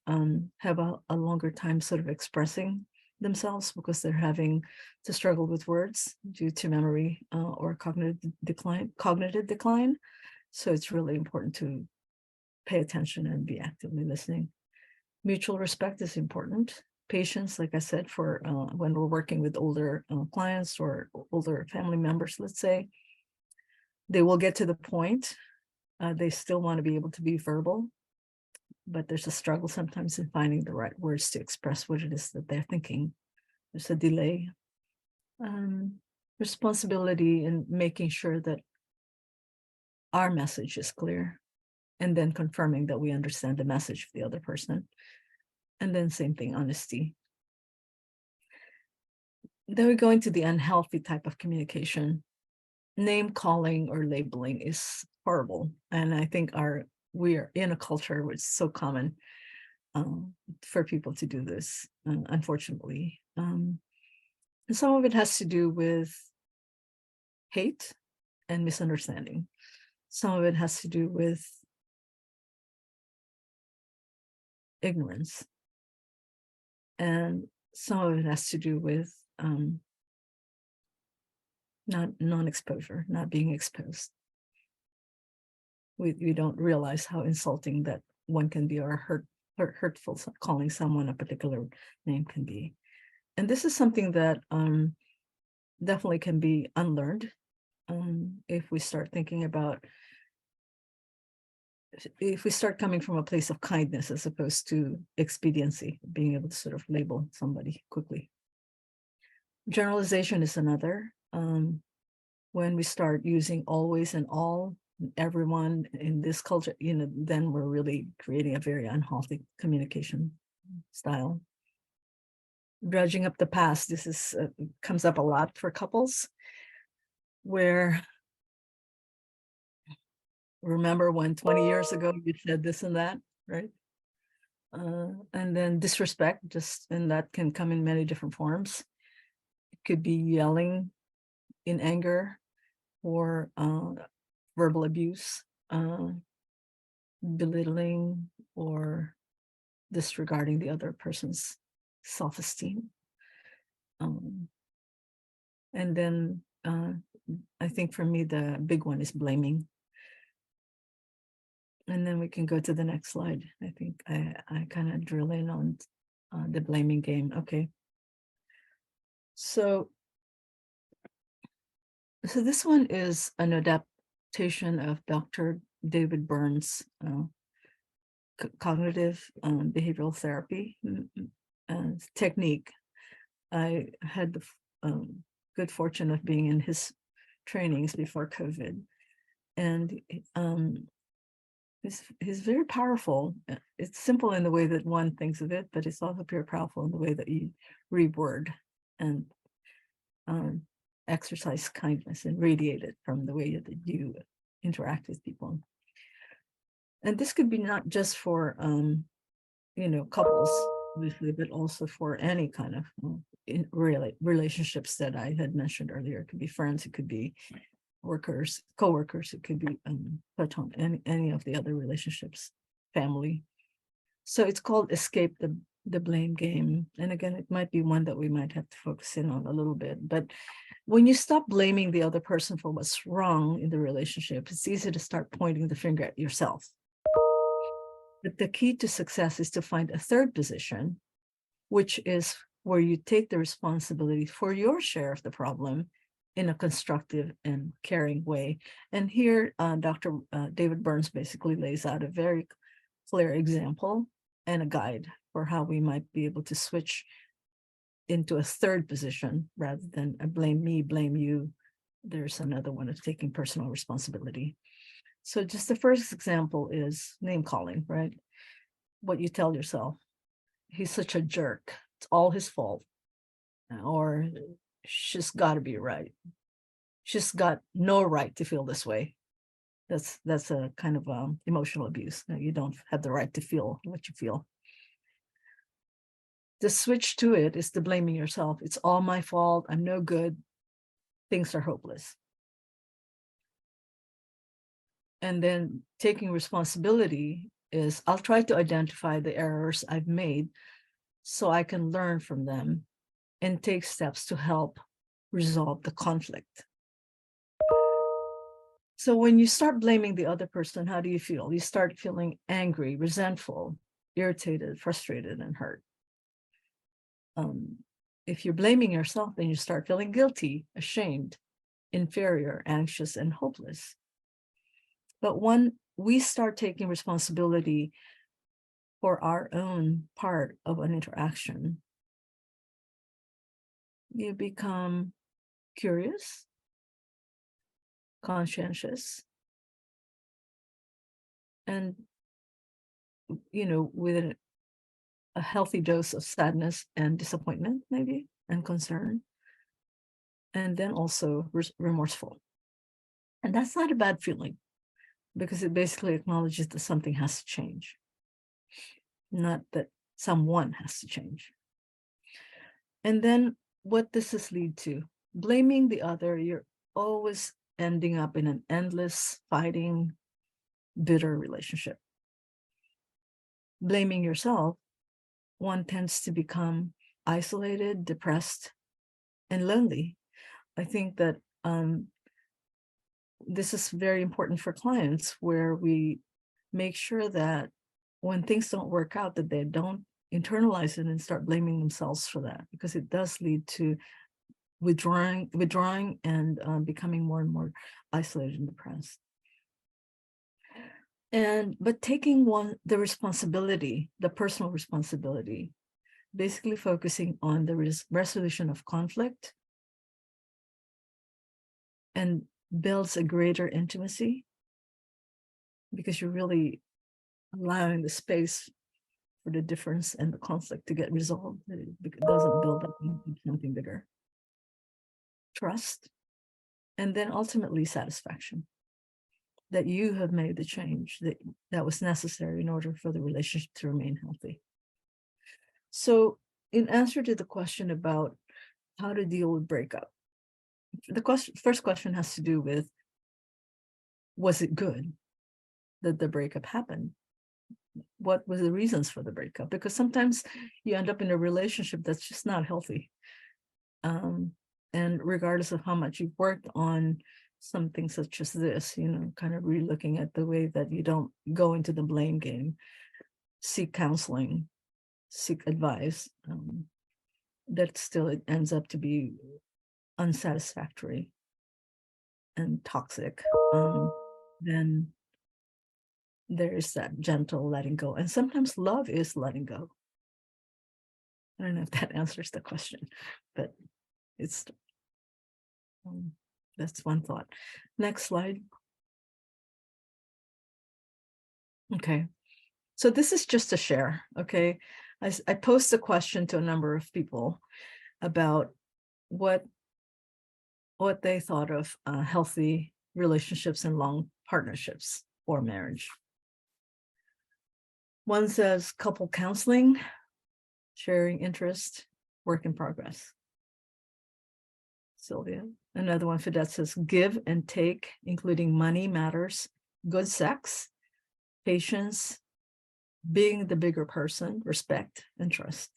have a longer time sort of expressing themselves because they're having to struggle with words due to memory or cognitive decline. So it's really important to pay attention and be actively listening. Mutual respect is important. Patience, like I said, for when we're working with older clients or older family members, let's say, they will get to the point. They still want to be able to be verbal, but there's a struggle sometimes in finding the right words to express what it is that they're thinking. There's a delay. Responsibility in making sure that our message is clear, and then confirming that we understand the message of the other person. And then same thing, honesty. Then we go into the unhealthy type of communication. Name calling or labeling is horrible. And I think we are in a culture where it's so common for people to do this, unfortunately. And some of it has to do with hate and misunderstanding. Some of it has to do with ignorance. And some of it has to do with non-exposure, not being exposed. We don't realize how insulting that one can be, or hurtful calling someone a particular name can be. And this is something that definitely can be unlearned if we start thinking about, if we start coming from a place of kindness as opposed to expediency, being able to sort of label somebody quickly. Generalization is another. When we start using always and all, everyone in this culture, then we're really creating a very unhealthy communication style. Dredging up the past. This is comes up a lot for couples, where remember when 20 years ago you said this and that, right? And then disrespect, and that can come in many different forms. It could be yelling in anger, or verbal abuse, belittling, or disregarding the other person's self-esteem. And then I think for me, the big one is blaming. And then we can go to the next slide. I think I kind of drill in on the blaming game. Okay. So this one is an adaptation of Dr. David Burns' cognitive behavioral therapy technique. I had the good fortune of being in his trainings before COVID, and he's very powerful. It's simple in the way that one thinks of it, but it's also very powerful in the way that you reword and exercise kindness and radiate it from the way that you interact with people. And this could be not just for couples, obviously, but also for any kind of relationships that I had mentioned earlier. It could be friends, it could be workers, co-workers, it could be any of the other relationships, family. So it's called Escape the Blame Game. And again, it might be one that we might have to focus in on a little bit. But when you stop blaming the other person for what's wrong in the relationship, it's easy to start pointing the finger at yourself. But the key to success is to find a third position, which is where you take the responsibility for your share of the problem in a constructive and caring way. And here, Dr. David Burns basically lays out a very clear example and a guide for how we might be able to switch into a third position rather than a blame me, blame you. There's another one of taking personal responsibility. So just the first example is name calling, right? What you tell yourself. He's such a jerk. It's all his fault. Or she's got to be right. She's got no right to feel this way. That's a kind of emotional abuse. You don't have the right to feel what you feel. The switch to it is the blaming yourself. It's all my fault. I'm no good. Things are hopeless. And then taking responsibility is I'll try to identify the errors I've made so I can learn from them and take steps to help resolve the conflict. So when you start blaming the other person, how do you feel? You start feeling angry, resentful, irritated, frustrated, and hurt. If you're blaming yourself, then you start feeling guilty, ashamed, inferior, anxious, and hopeless. But when we start taking responsibility for our own part of an interaction, you become curious, conscientious, and, with a healthy dose of sadness and disappointment, maybe, and concern, and then also remorseful. And that's not a bad feeling, because it basically acknowledges that something has to change, not that someone has to change. And then what does this lead to? Blaming the other, you're always ending up in an endless, fighting, bitter relationship. Blaming yourself, one tends to become isolated, depressed, and lonely. I think that this is very important for clients, where we make sure that when things don't work out, that they don't internalize it and start blaming themselves for that, because it does lead to withdrawing and becoming more and more isolated and depressed. But taking the responsibility, the personal responsibility, basically focusing on the resolution of conflict, and builds a greater intimacy, because you're really allowing the space for the difference and the conflict to get resolved. It doesn't build up into something bigger. Trust, and then ultimately satisfaction that you have made the change that was necessary in order for the relationship to remain healthy. So in answer to the question about how to deal with breakup, the first question has to do with, was it good that the breakup happened? What were the reasons for the breakup? Because sometimes you end up in a relationship that's just not healthy. And regardless of how much you've worked on something such as this, kind of re-looking at the way that you don't go into the blame game, seek counseling, seek advice, that still it ends up to be unsatisfactory and toxic, then there's that gentle letting go. And sometimes love is letting go. I don't know if that answers the question, but it's that's one thought. Next slide. Okay, so this is just a share. Okay, I posed a question to a number of people about what they thought of healthy relationships and long partnerships or marriage. One says couple counseling, sharing interest, work in progress. Sylvia. Another one, Fidette, says give and take, including money matters, good sex, patience, being the bigger person, respect, and trust.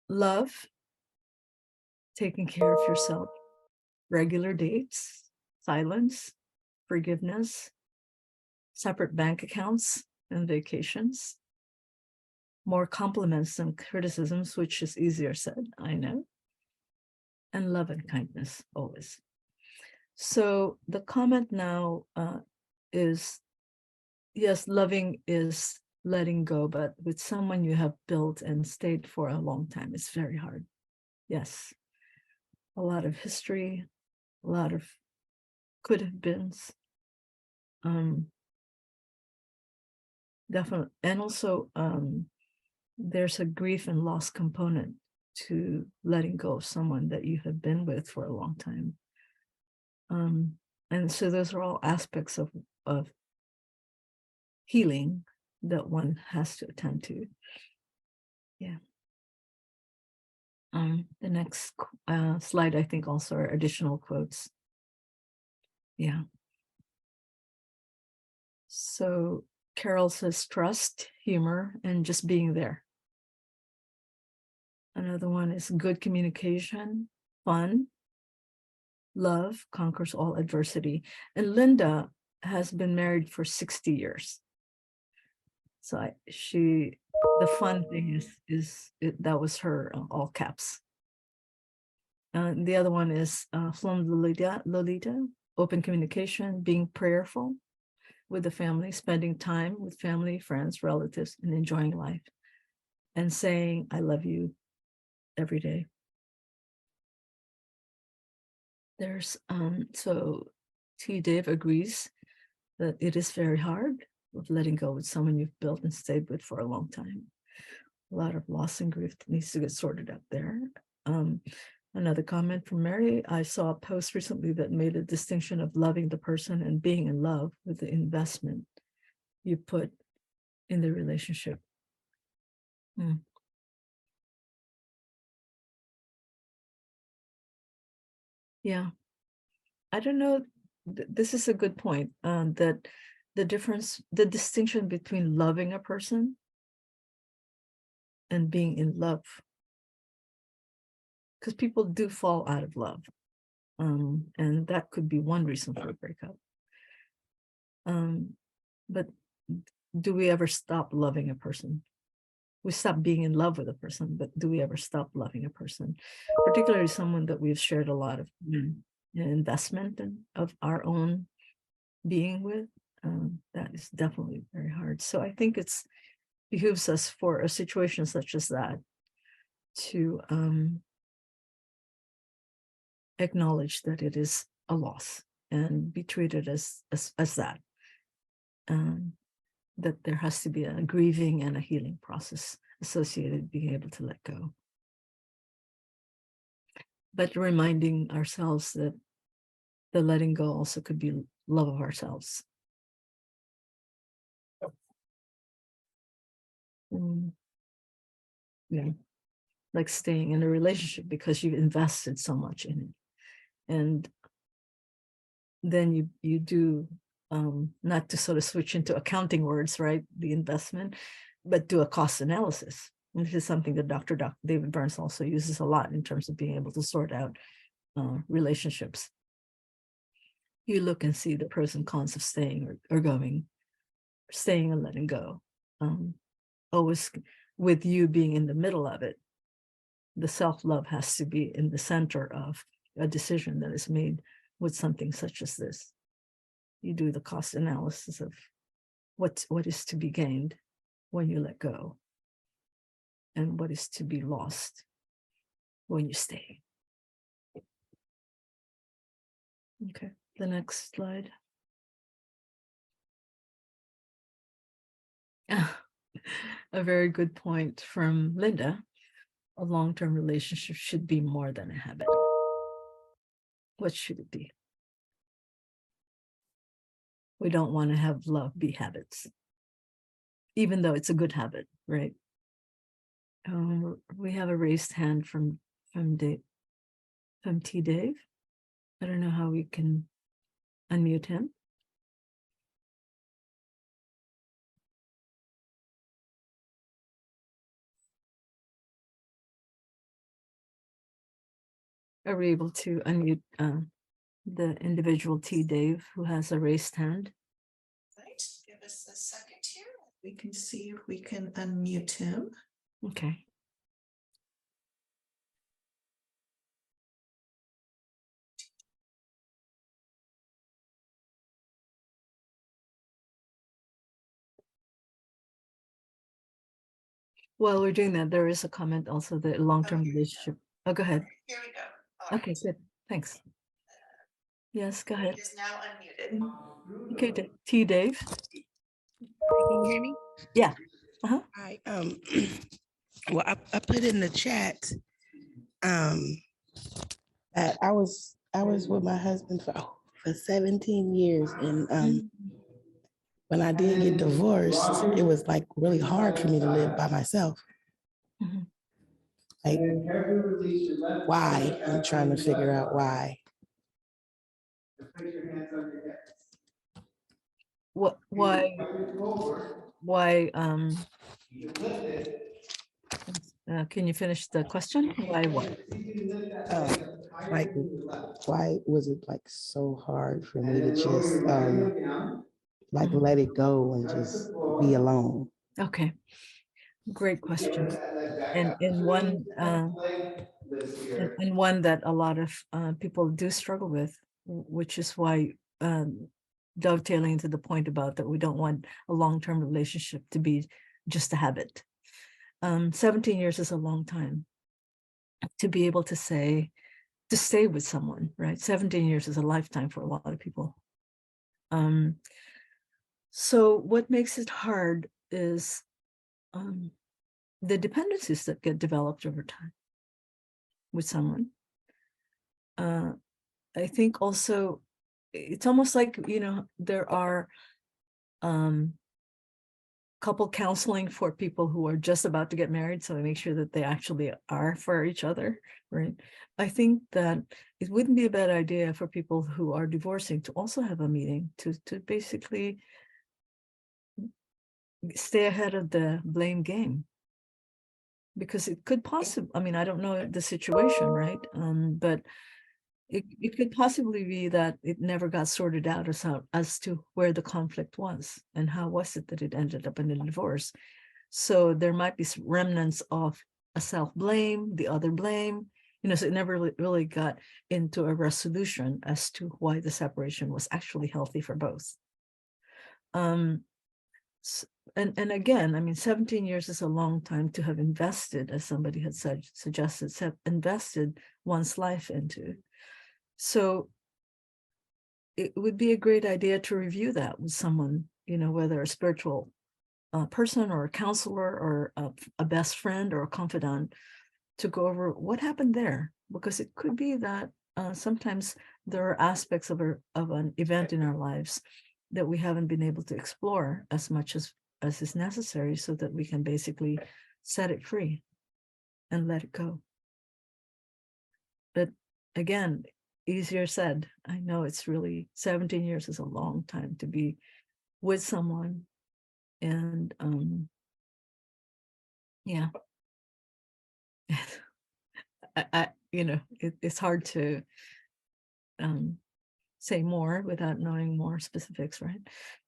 Love, taking care of yourself, regular dates, silence, forgiveness, separate bank accounts and vacations, more compliments than criticisms, which is easier said, I know, and love and kindness always. So the comment now is, yes, loving is letting go, but with someone you have built and stayed for a long time, it's very hard. Yes. A lot of history, a lot of could have beens. Definitely. And also, there's a grief and loss component to letting go of someone that you have been with for a long time. And so those are all aspects of healing that one has to attend to. Yeah. The next slide, I think, also are additional quotes. Yeah. So Carol says trust, humor, and just being there. Another one is good communication, fun, love conquers all adversity. And Linda has been married for 60 years. So the fun thing that was her all caps. The other one is from Lolita, open communication, being prayerful with the family, spending time with family, friends, relatives, and enjoying life, and saying, I love you every day. There's, so T. Dave agrees that it is very hard with letting go with someone you've built and stayed with for a long time. A lot of loss and grief that needs to get sorted out there. Another comment from Mary, I saw a post recently that made a distinction of loving the person and being in love with the investment you put in the relationship. Yeah, I don't know. This is a good point, that the distinction between loving a person and being in love, because people do fall out of love, and that could be one reason for a breakup. But do we ever stop loving a person? We stop being in love with a person, but do we ever stop loving a person? Particularly someone that we've shared a lot of investment of our own being with. That is definitely very hard. So I think it's behooves us for a situation such as that to acknowledge that it is a loss and be treated as that. That there has to be a grieving and a healing process associated with being able to let go. But reminding ourselves that the letting go also could be love of ourselves. Yeah, like staying in a relationship because you've invested so much in it. And then you do, not to sort of switch into accounting words, right? The investment, but do a cost analysis. And this is something that Dr. David Burns also uses a lot in terms of being able to sort out relationships. You look and see the pros and cons of staying or going, staying and letting go. Always with you being in the middle of it, the self-love has to be in the center of a decision that is made with something such as this. You do the cost analysis of what is to be gained when you let go and what is to be lost when you stay. Okay, the next slide. A very good point from Linda. A long-term relationship should be more than a habit. What should it be? We don't want to have love be habits, even though it's a good habit, right? We have a raised hand from T. Dave. I don't know how we can unmute him. Are we able to unmute the individual T. Dave who has a raised hand? Right, give us a second here. We can see if we can unmute him. Okay. While we're doing that, there is a comment also, the long-term relationship. Oh, go ahead. Here we go. All Okay, right. good. Thanks. Yes, go ahead. It is now unmuted. Okay, T. Dave. Can you hear me? Yeah. Uh-huh. Hi. Well, I put in the chat um that I was with my husband for 17 years, and when I did get divorced, it was like really hard for me to live by myself. Mhm. Like, why? I'm trying to figure out why. What? Why? Can you finish the question? Why? What? Um, like, why was it like so hard for me to just like Mhm. let it go and just be alone? Okay, great question. And one and one that a lot of people do struggle with, which is why dovetailing to the point about that we don't want a long-term relationship to be just a habit. 17 years is a long time to be able to say, to stay with someone, right? 17 years is a lifetime for a lot of people. So what makes it hard is the dependencies that get developed over time with someone. I think also it's almost like, there are couple counseling for people who are just about to get married, so we make sure that they actually are for each other, right? I think that it wouldn't be a bad idea for people who are divorcing to also have a meeting to basically stay ahead of the blame game. Because it could possibly, I mean, I don't know the situation, right? But it could possibly be that it never got sorted out as to where the conflict was and how was it that it ended up in a divorce. So there might be some remnants of a self-blame, the other blame, so it never really got into a resolution as to why the separation was actually healthy for both. And again, I mean, 17 years is a long time to have invested, as somebody had suggested, invested one's life into. So it would be a great idea to review that with someone, whether a spiritual person or a counselor or a best friend or a confidant, to go over what happened there, because it could be that sometimes there are aspects of an event in our lives that we haven't been able to explore as much as is necessary, so that we can basically set it free and let it go. But again, easier said. I know it's really 17 years is a long time to be with someone, and yeah. It's hard to say more without knowing more specifics, right?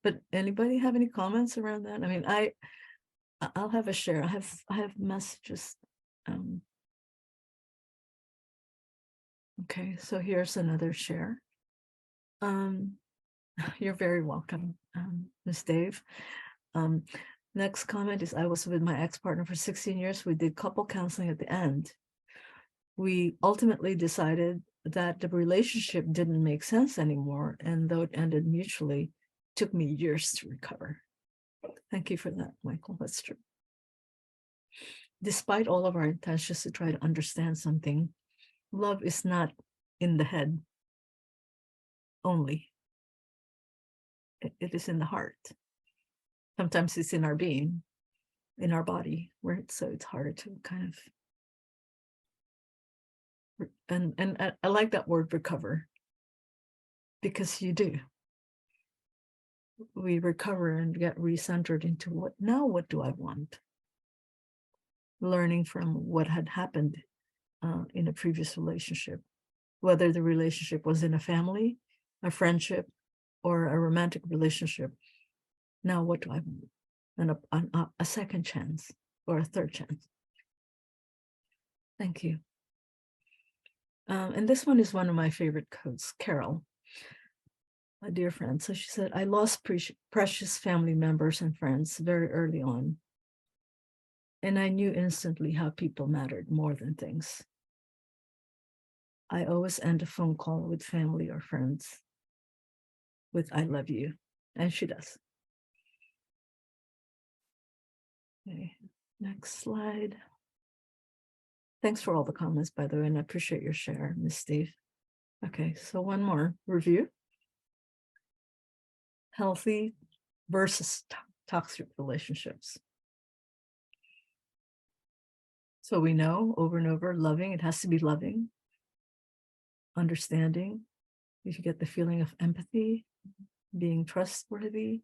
But anybody have any comments around that? I mean, I'll have a share. I have messages. Okay, so here's another share. You're very welcome, Ms. Dave. Next comment is, I was with my ex-partner for 16 years. We did couple counseling at the end. We ultimately decided that the relationship didn't make sense anymore, and though it ended mutually, it took me years to recover. Thank you for that, Michael. That's true. Despite all of our intentions to try to understand something, love is not in the head only. It is in the heart. Sometimes it's in our being, in our body, so it's harder to kind of, and I like that word, recover, because you do. We recover and get recentered into what do I want? Learning from what had happened in a previous relationship, whether the relationship was in a family, a friendship, or a romantic relationship. Now, what do I want? And a second chance or a third chance. Thank you. And this one is one of my favorite quotes, Carol, a dear friend. So she said, I lost precious family members and friends very early on. And I knew instantly how people mattered more than things. I always end a phone call with family or friends with "I love you," and she does. Okay, next slide. Thanks for all the comments, by the way, and I appreciate your share, Miss Steve. Okay, so one more review. Healthy versus toxic relationships. So we know over and over, loving, it has to be loving, understanding. You should get the feeling of empathy, being trustworthy,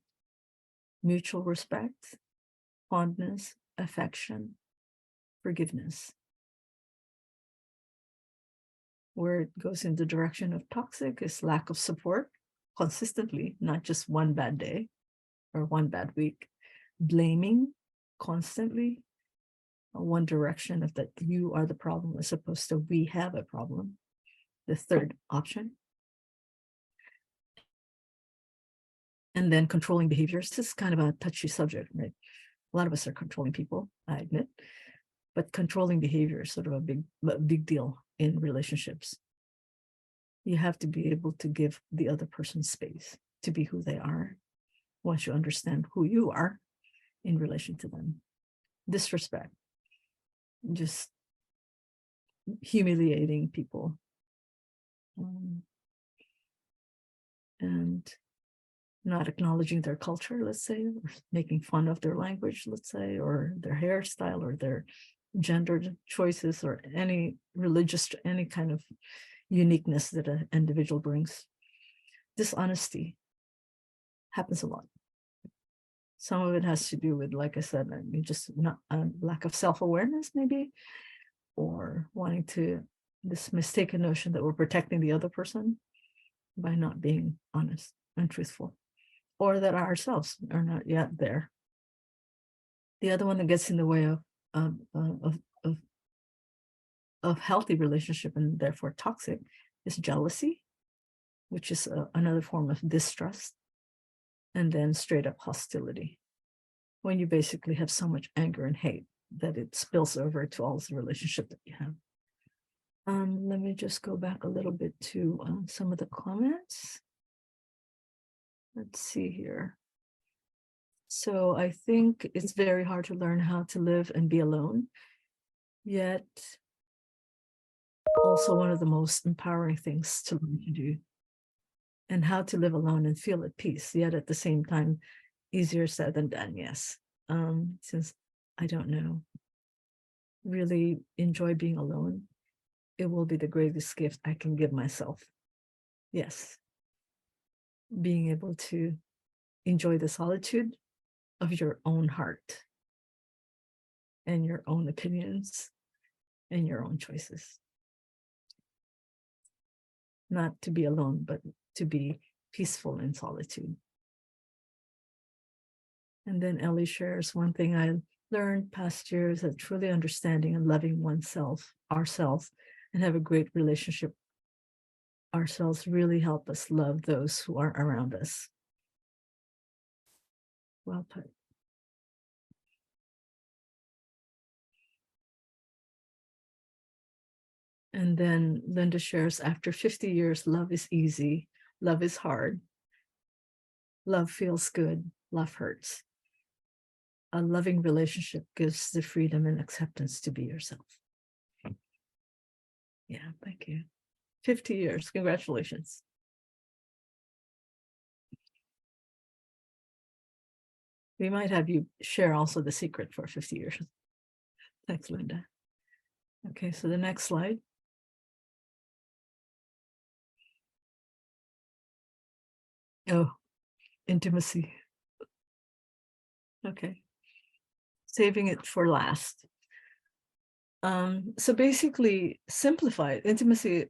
mutual respect, fondness, affection, forgiveness. Where it goes in the direction of toxic is lack of support consistently, not just one bad day or one bad week, blaming constantly, one direction of that you are the problem as opposed to we have a problem. The third option. And then controlling behaviors. This is kind of a touchy subject, right? A lot of us are controlling people, I admit, but controlling behavior is sort of a big deal in relationships. You have to be able to give the other person space to be who they are once you understand who you are in relation to them. Disrespect, just humiliating people, and not acknowledging their culture, let's say, or making fun of their language, let's say, or their hairstyle or their gender choices or any religious, any kind of uniqueness that an individual brings. Dishonesty happens a lot. Some of it has to do with, like I said, I mean, just not lack of self-awareness, maybe, or wanting to, this mistaken notion that we're protecting the other person by not being honest and truthful, or that ourselves are not yet there. The other one that gets in the way of healthy relationship and therefore toxic is jealousy, which is another form of distrust, and then straight up hostility, when you basically have so much anger and hate that it spills over to all the relationship that you have. Let me just go back a little bit to some of the comments. Let's see here. So I think it's very hard to learn how to live and be alone, yet also one of the most empowering things to learn to do. And how to live alone and feel at peace, yet at the same time, easier said than done, yes. Since I don't know, really enjoy being alone, it will be the greatest gift I can give myself. Yes. Being able to enjoy the solitude of your own heart and your own opinions and your own choices. Not to be alone, but to be peaceful in solitude. And then Ellie shares, one thing I learned past years that truly understanding and loving oneself, ourselves, and have a great relationship ourselves really help us love those who are around us. Well put. And then Linda shares, after 50 years, love is easy, love is hard. Love feels good, love hurts. A loving relationship gives the freedom and acceptance to be yourself. Yeah, thank you. 50 years, congratulations. We might have you share also the secret for 50 years. Thanks, Linda. Okay, so the next slide. Oh, intimacy. Okay, saving it for last. So basically, simplified intimacy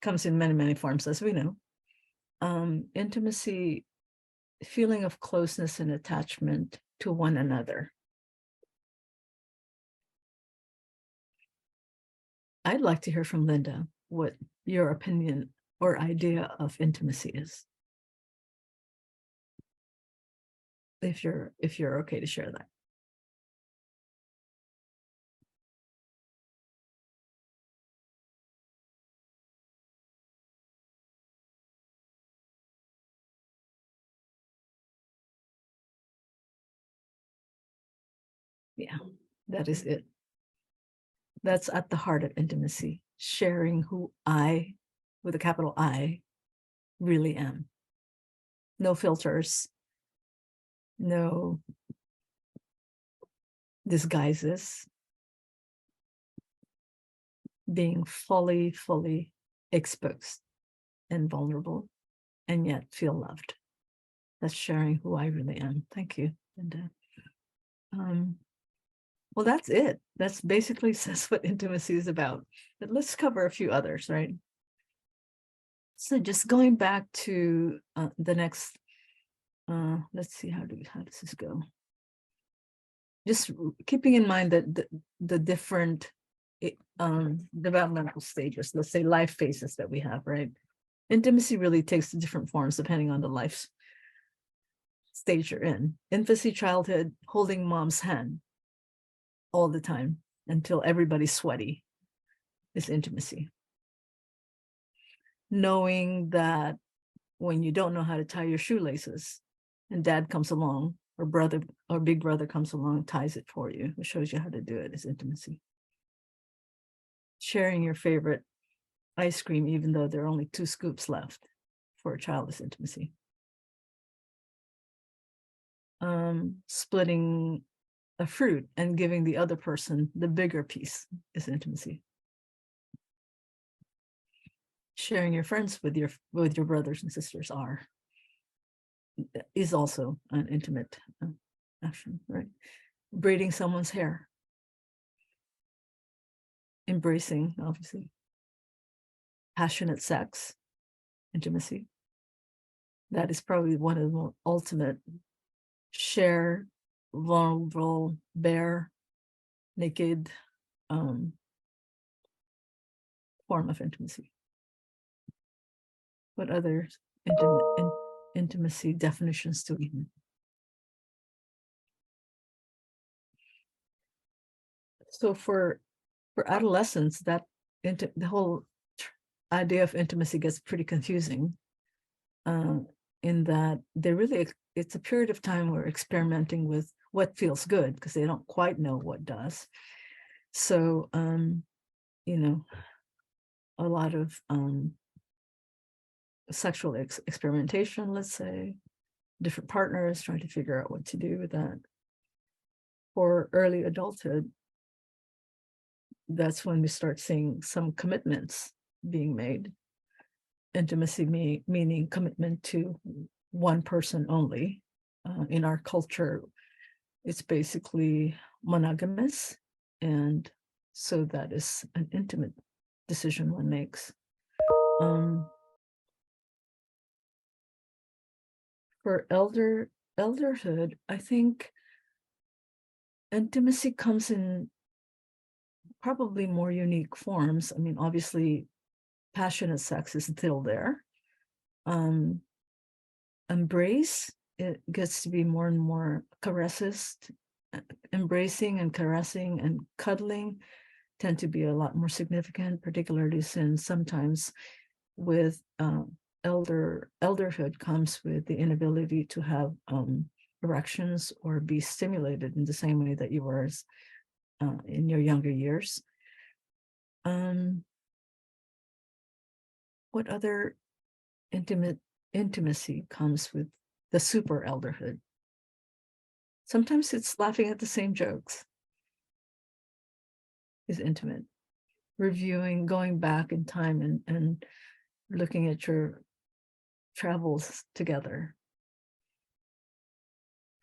comes in many forms, as we know. Intimacy, feeling of closeness and attachment to one another. I'd like to hear from Linda what your opinion or idea of intimacy is. If you're okay to share that. Yeah, that is it. That's at the heart of intimacy, sharing who I, with a capital I, really am. No filters, no disguises, being fully exposed and vulnerable, and yet feel loved. That's sharing who I really am. Thank you, Linda. Well, that's it. That's basically says what intimacy is about. But let's cover a few others, right? So just going back to the next, let's see, how does this go? Just keeping in mind that the different developmental stages, let's say life phases that we have, right? Intimacy really takes different forms depending on the life stage you're in. Infancy, childhood, holding mom's hand all the time until everybody's sweaty is intimacy. Knowing that when you don't know how to tie your shoelaces and dad comes along, or brother or big brother comes along and ties it for you, it shows you how to do it, is intimacy. Sharing your favorite ice cream, even though there are only 2 scoops left, for a child is intimacy. Splitting a fruit and giving the other person the bigger piece is intimacy. Sharing your friends with your brothers and sisters is also an intimate action, right? Braiding someone's hair, embracing, obviously. Passionate sex, intimacy. That is probably one of the more ultimate share, vulnerable, bare, naked form of intimacy. What other intimacy definitions do we have? So for adolescents, that the whole idea of intimacy gets pretty confusing, in that it's a period of time where experimenting with what feels good because they don't quite know what does. So a lot of sexual experimentation, let's say, different partners trying to figure out what to do with that. For early adulthood, that's when we start seeing some commitments being made. Intimacy meaning commitment to one person only. In our culture, it's basically monogamous, and so that is an intimate decision one makes. For elderhood, I think intimacy comes in probably more unique forms. I mean, obviously, passionate sex is still there. Embrace, it gets to be more and more caresses. Embracing and caressing and cuddling tend to be a lot more significant, particularly since sometimes with elderhood comes with the inability to have erections or be stimulated in the same way that you were in your younger years. What other intimacy comes with the super elderhood? Sometimes it's laughing at the same jokes is intimate. Reviewing, going back in time and looking at your travels together.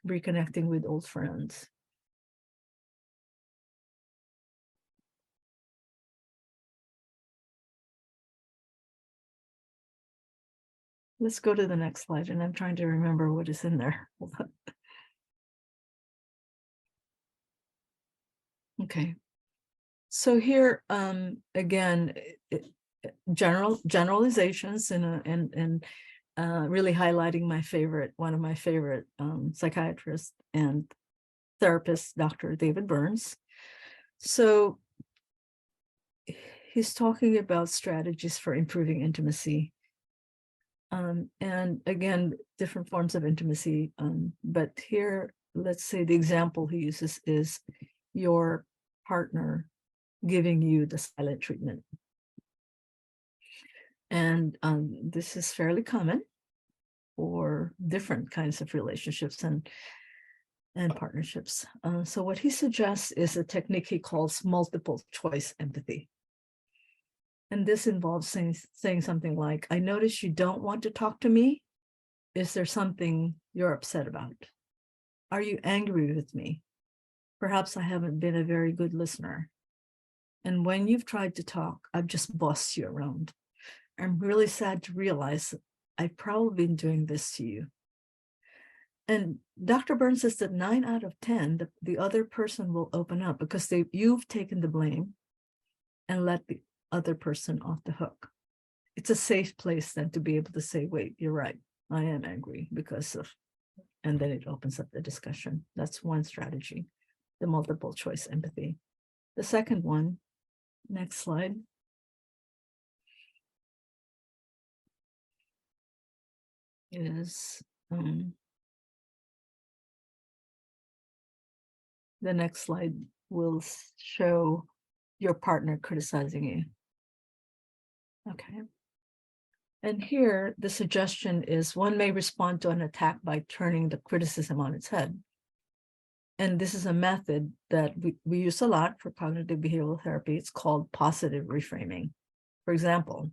Reconnecting with old friends. Let's go to the next slide, and I'm trying to remember what is in there. Okay. So here, again, generalizations and really highlighting one of my favorite psychiatrists and therapist, Dr. David Burns. So he's talking about strategies for improving intimacy. And again, different forms of intimacy, but here let's say the example he uses is your partner giving you the silent treatment. And this is fairly common for different kinds of relationships and partnerships. So what he suggests is a technique he calls multiple choice empathy. And this involves saying something like, I notice you don't want to talk to me. Is there something you're upset about? Are you angry with me? Perhaps I haven't been a very good listener. And when you've tried to talk, I've just bossed you around. I'm really sad to realize I've probably been doing this to you. And Dr. Burns says that 9 out of 10, the other person will open up because you've taken the blame and let the other person off the hook. It's a safe place then to be able to say, wait, you're right. I am angry because of, and then it opens up the discussion. That's one strategy, the multiple choice empathy. The second one, next slide. Is the next slide will show your partner criticizing you. Okay. And here, the suggestion is one may respond to an attack by turning the criticism on its head. And this is a method that we use a lot for cognitive behavioral therapy. It's called positive reframing. For example,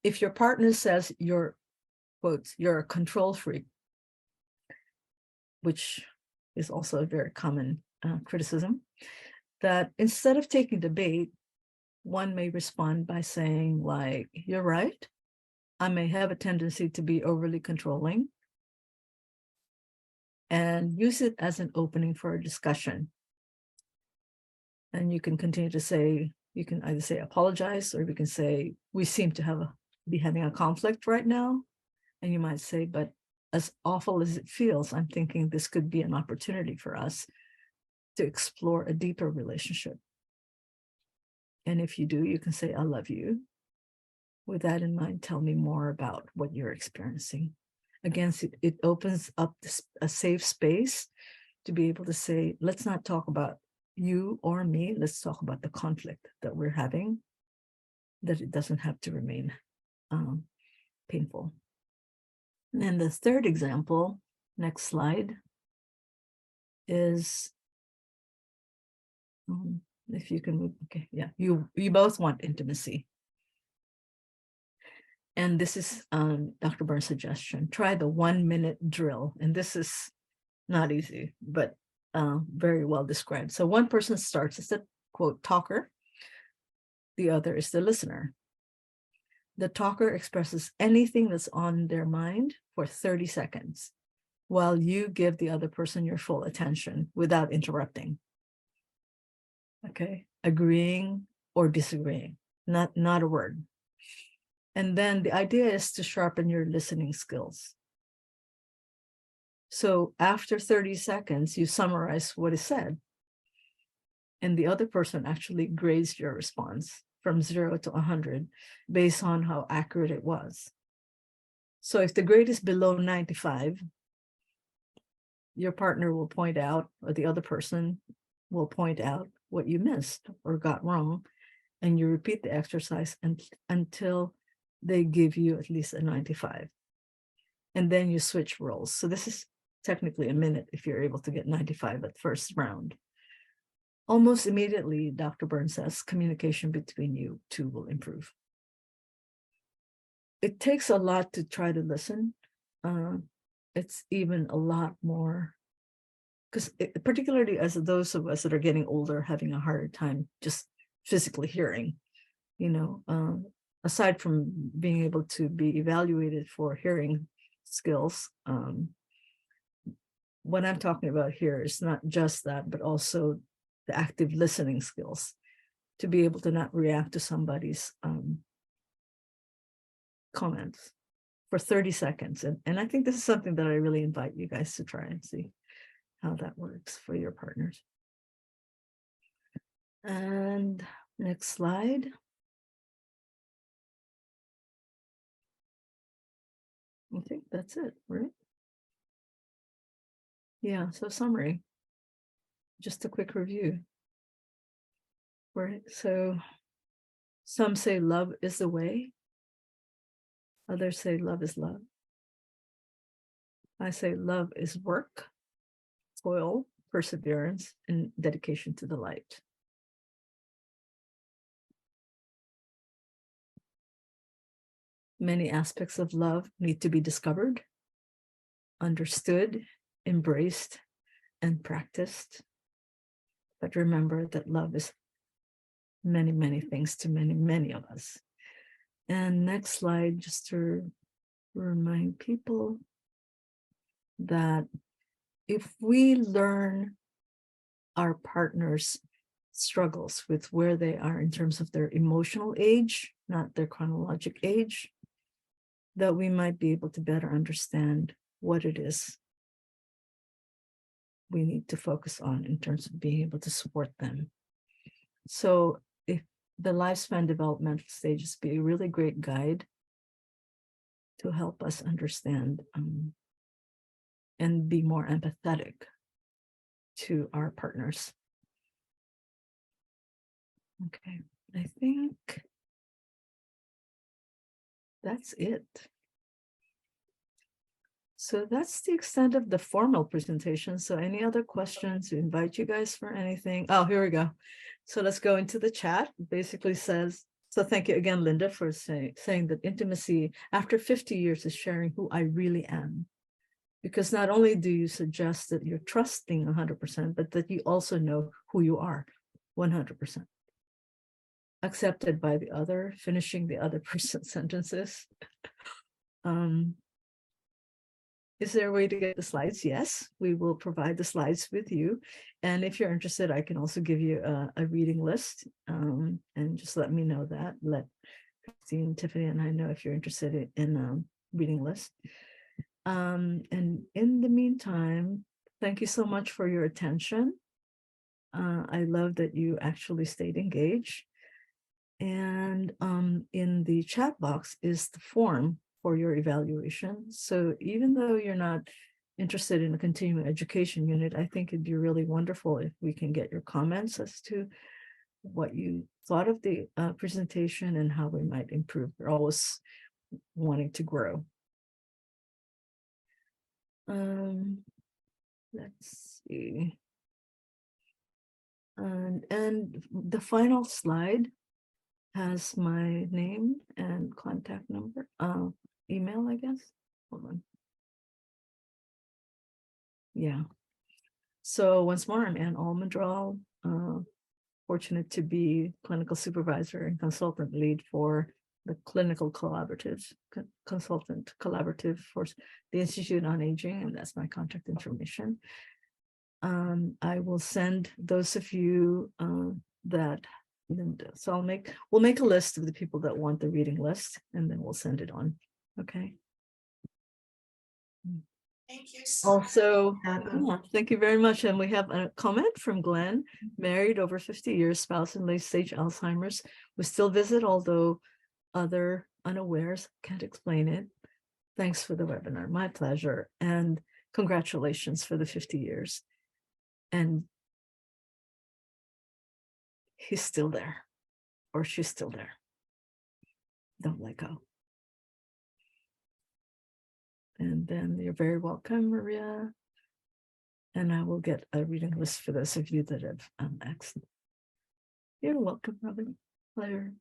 if your partner says you're, quotes, you're a control freak, which is also a very common criticism, that instead of taking the bait, one may respond by saying, like, you're right. I may have a tendency to be overly controlling, and use it as an opening for a discussion. And you can continue to say, you can either say apologize, or you can say, we seem to be having a conflict right now. And you might say, but as awful as it feels, I'm thinking this could be an opportunity for us to explore a deeper relationship. And if you do, you can say, I love you. With that in mind, tell me more about what you're experiencing. Again, it opens up a safe space to be able to say, let's not talk about you or me. Let's talk about the conflict that we're having, that it doesn't have to remain painful. And the third example, next slide, is, if you can move, okay, yeah, you both want intimacy. And this is Dr. Burns' suggestion. Try the 1-minute drill. And this is not easy, but very well described. So one person starts as the, quote, talker. The other is the listener. The talker expresses anything that's on their mind for 30 seconds, while you give the other person your full attention without interrupting. Okay, agreeing or disagreeing, not a word. And then the idea is to sharpen your listening skills. So after 30 seconds, you summarize what is said. And the other person actually grades your response from 0 to 100 based on how accurate it was. So if the grade is below 95, your partner will point out, or the other person will point out what you missed or got wrong. And you repeat the exercise until they give you at least a 95. And then you switch roles. So this is technically a minute if you're able to get 95 at first round. Almost immediately, Dr. Burns says, communication between you two will improve. It takes a lot to try to listen. It's even a lot more, because particularly as those of us that are getting older, having a harder time just physically hearing, aside from being able to be evaluated for hearing skills, what I'm talking about here is not just that, but also the active listening skills to be able to not react to somebody's comments for 30 seconds. And I think this is something that I really invite you guys to try and see how that works for your partners. And next slide. I think that's it, right? Yeah, so summary. Just a quick review. Right, so some say love is the way. Others say love is love. I say love is work, toil, perseverance, and dedication to the light. Many aspects of love need to be discovered, understood, embraced, and practiced. But remember that love is many, many things to many, many of us. And next slide, just to remind people that if we learn our partner's struggles with where they are in terms of their emotional age, not their chronologic age, that we might be able to better understand what it is we need to focus on in terms of being able to support them. So if the lifespan developmental stages be a really great guide to help us understand and be more empathetic to our partners. Okay, I think that's it. So that's the extent of the formal presentation. So any other questions? We invite you guys for anything. Oh, here we go. So let's go into the chat. It basically says, so thank you again, Linda, for saying that intimacy after 50 years is sharing who I really am. Because not only do you suggest that you're trusting 100%, but that you also know who you are 100%. Accepted by the other, finishing the other person's sentences. Is there a way to get the slides? Yes, we will provide the slides with you. And if you're interested, I can also give you a reading list, and just let me know that. Let Christine, Tiffany, and I know if you're interested in reading list. And in the meantime, thank you so much for your attention. I love that you actually stayed engaged. And in the chat box is the form for your evaluation. So even though you're not interested in a continuing education unit, I think it'd be really wonderful if we can get your comments as to what you thought of the presentation and how we might improve. We're always wanting to grow. Let's see. And the final slide has my name and contact number, email, I guess. Hold on. Yeah. So once more, I'm Ann Almendral, fortunate to be clinical supervisor and consultant lead for the clinical collaborative, consultant collaborative for the Institute on Aging, and that's my contact information. I will send those of you that, so we'll make a list of the people that want the reading list, and then we'll send it on. Okay. Thank you so Also, much. yeah, thank you very much. And we have a comment from Glenn, married over 50 years, spouse in late stage Alzheimer's. We still visit, although other unawares, can't explain it. Thanks for the webinar. My pleasure. And congratulations for the 50 years. And he's still there, or she's still there. Don't let go. And then you're very welcome, Maria. And I will get a reading list for those of you that have asked. You're welcome, Robin. Pleasure.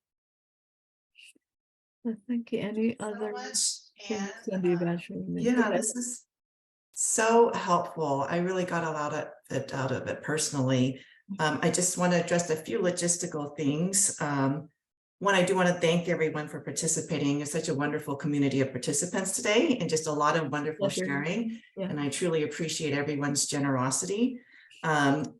Thank you. Any other things on the evaluation? Yeah, this is so helpful. I really got a lot out of it personally. I just want to address a few logistical things. One, I do want to thank everyone for participating in such a wonderful community of participants today, and just a lot of wonderful sharing. Yeah. And I truly appreciate everyone's generosity.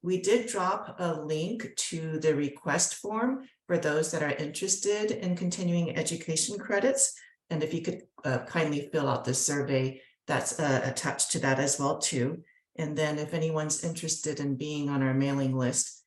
We did drop a link to the request form for those that are interested in continuing education credits. And if you could kindly fill out this survey, that's attached to that as well too. And then if anyone's interested in being on our mailing list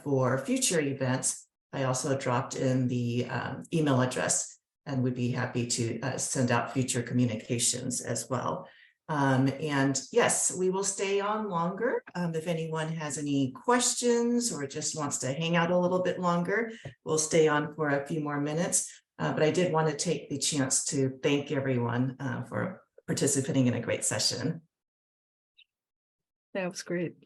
for future events, I also dropped in the email address, and would be happy to send out future communications as well. And yes, we will stay on longer. If anyone has any questions or just wants to hang out a little bit longer, we'll stay on for a few more minutes. But I did want to take the chance to thank everyone for participating in a great session. That was great.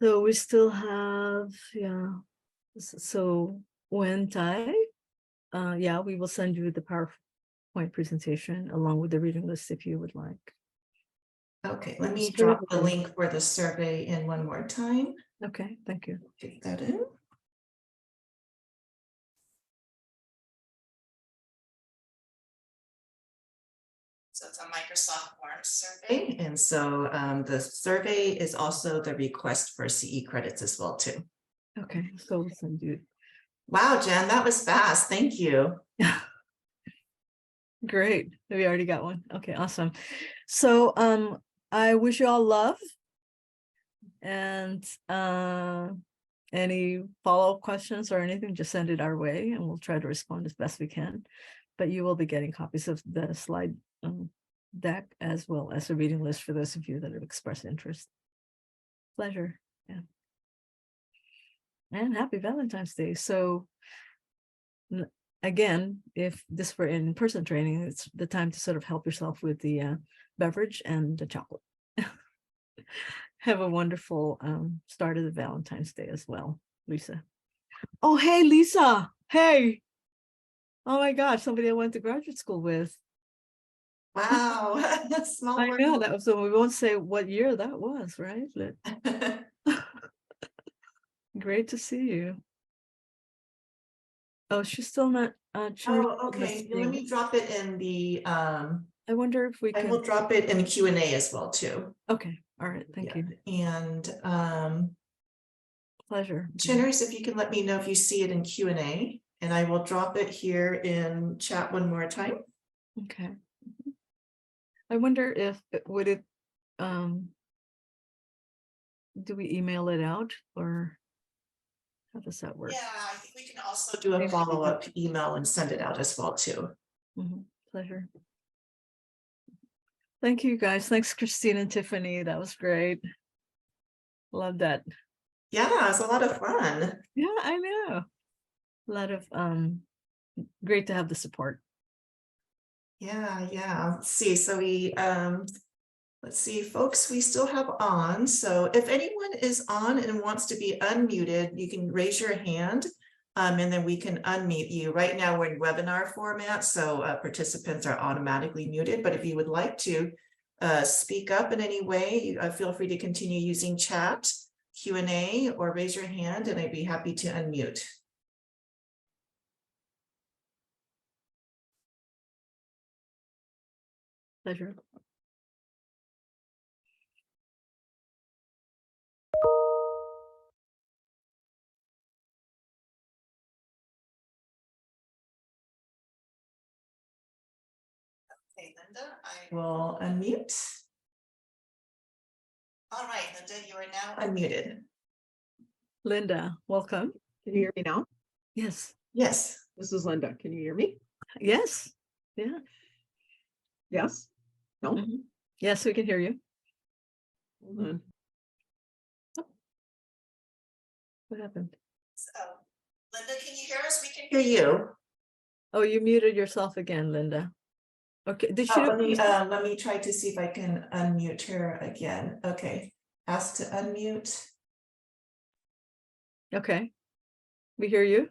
So we still have, yeah. So when yeah, we will send you the PowerPoint presentation along with the reading list if you would like. Okay, let me Straight drop the away. link for the survey in one more time. Okay, thank you. Take that in. So it's a Microsoft Forms survey. And so the survey is also the request for CE credits as well too. Okay, so we'll send you. Wow, Jen, that was fast. Thank you. Great. We already got one. Okay, awesome. So I wish you all love and any follow-up questions or anything, just send it our way and we'll try to respond as best we can. But you will be getting copies of the slide deck as well as a reading list for those of you that have expressed interest. Pleasure. Yeah. And happy Valentine's Day. So again, if this were in-person training, it's the time to sort of help yourself with the beverage and the chocolate. Have a wonderful start of the Valentine's Day as well, Lisa. Oh, hey, Lisa. Hey. Oh my gosh, somebody I went to graduate school with. Wow, small I world. know that was, so we won't say what year that was, right? Great to see you. Oh, she's still not. Oh, okay. Let me drop it in the. I wonder if we I can. will drop it in Q&A as well too. Okay. All right. Thank you. And Pleasure. Chiners, if you can let me know if you see it in Q&A, and I will drop it here in chat one more time. Okay. I wonder if would it do we email it out or how does that work? Yeah, I think we can also do a follow-up email and send it out as well too. Pleasure. Thank you guys. Thanks, Christine and Tiffany. That was great. Love that. Yeah, it was a lot of fun. Yeah, I know. A lot of great to have the support. Yeah. Let's see. So we let's see, folks, we still have on. So if anyone is on and wants to be unmuted, you can raise your hand and then we can unmute you. Right now we're in webinar format, so participants are automatically muted. But if you would like to speak up in any way, feel free to continue using chat, Q&A, or raise your hand and I'd be happy to unmute. Pleasure. Okay, Linda, I will unmute. All right, Linda, you are now unmuted. Linda, welcome. Can you hear me now? Yes. Yes. This is Linda. Can you hear me? Yes. Yeah. Yes? No? Mhm. Yes, we can hear you. Hold on. What happened? So, Linda, can you hear us? We can hear you. Oh, you muted yourself again, Linda. Okay. Did she? Let me try to see if I can unmute her again. Okay. Ask to unmute. Okay. We hear you.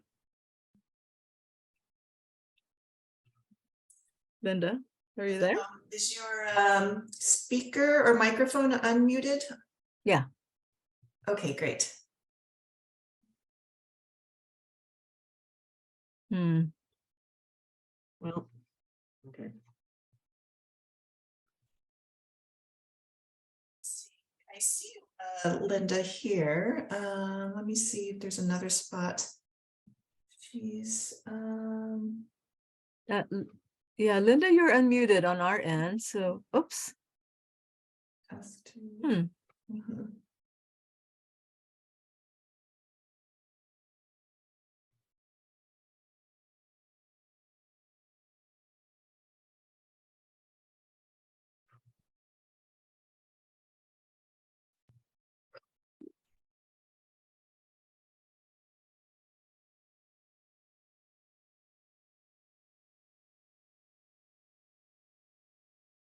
Linda, are you there? Is your speaker or microphone unmuted? Yeah. Okay, great. Well, okay. I see Linda here. Let me see if there's another spot. She's Yeah, Linda, you're unmuted on our end. So, oops. asked to.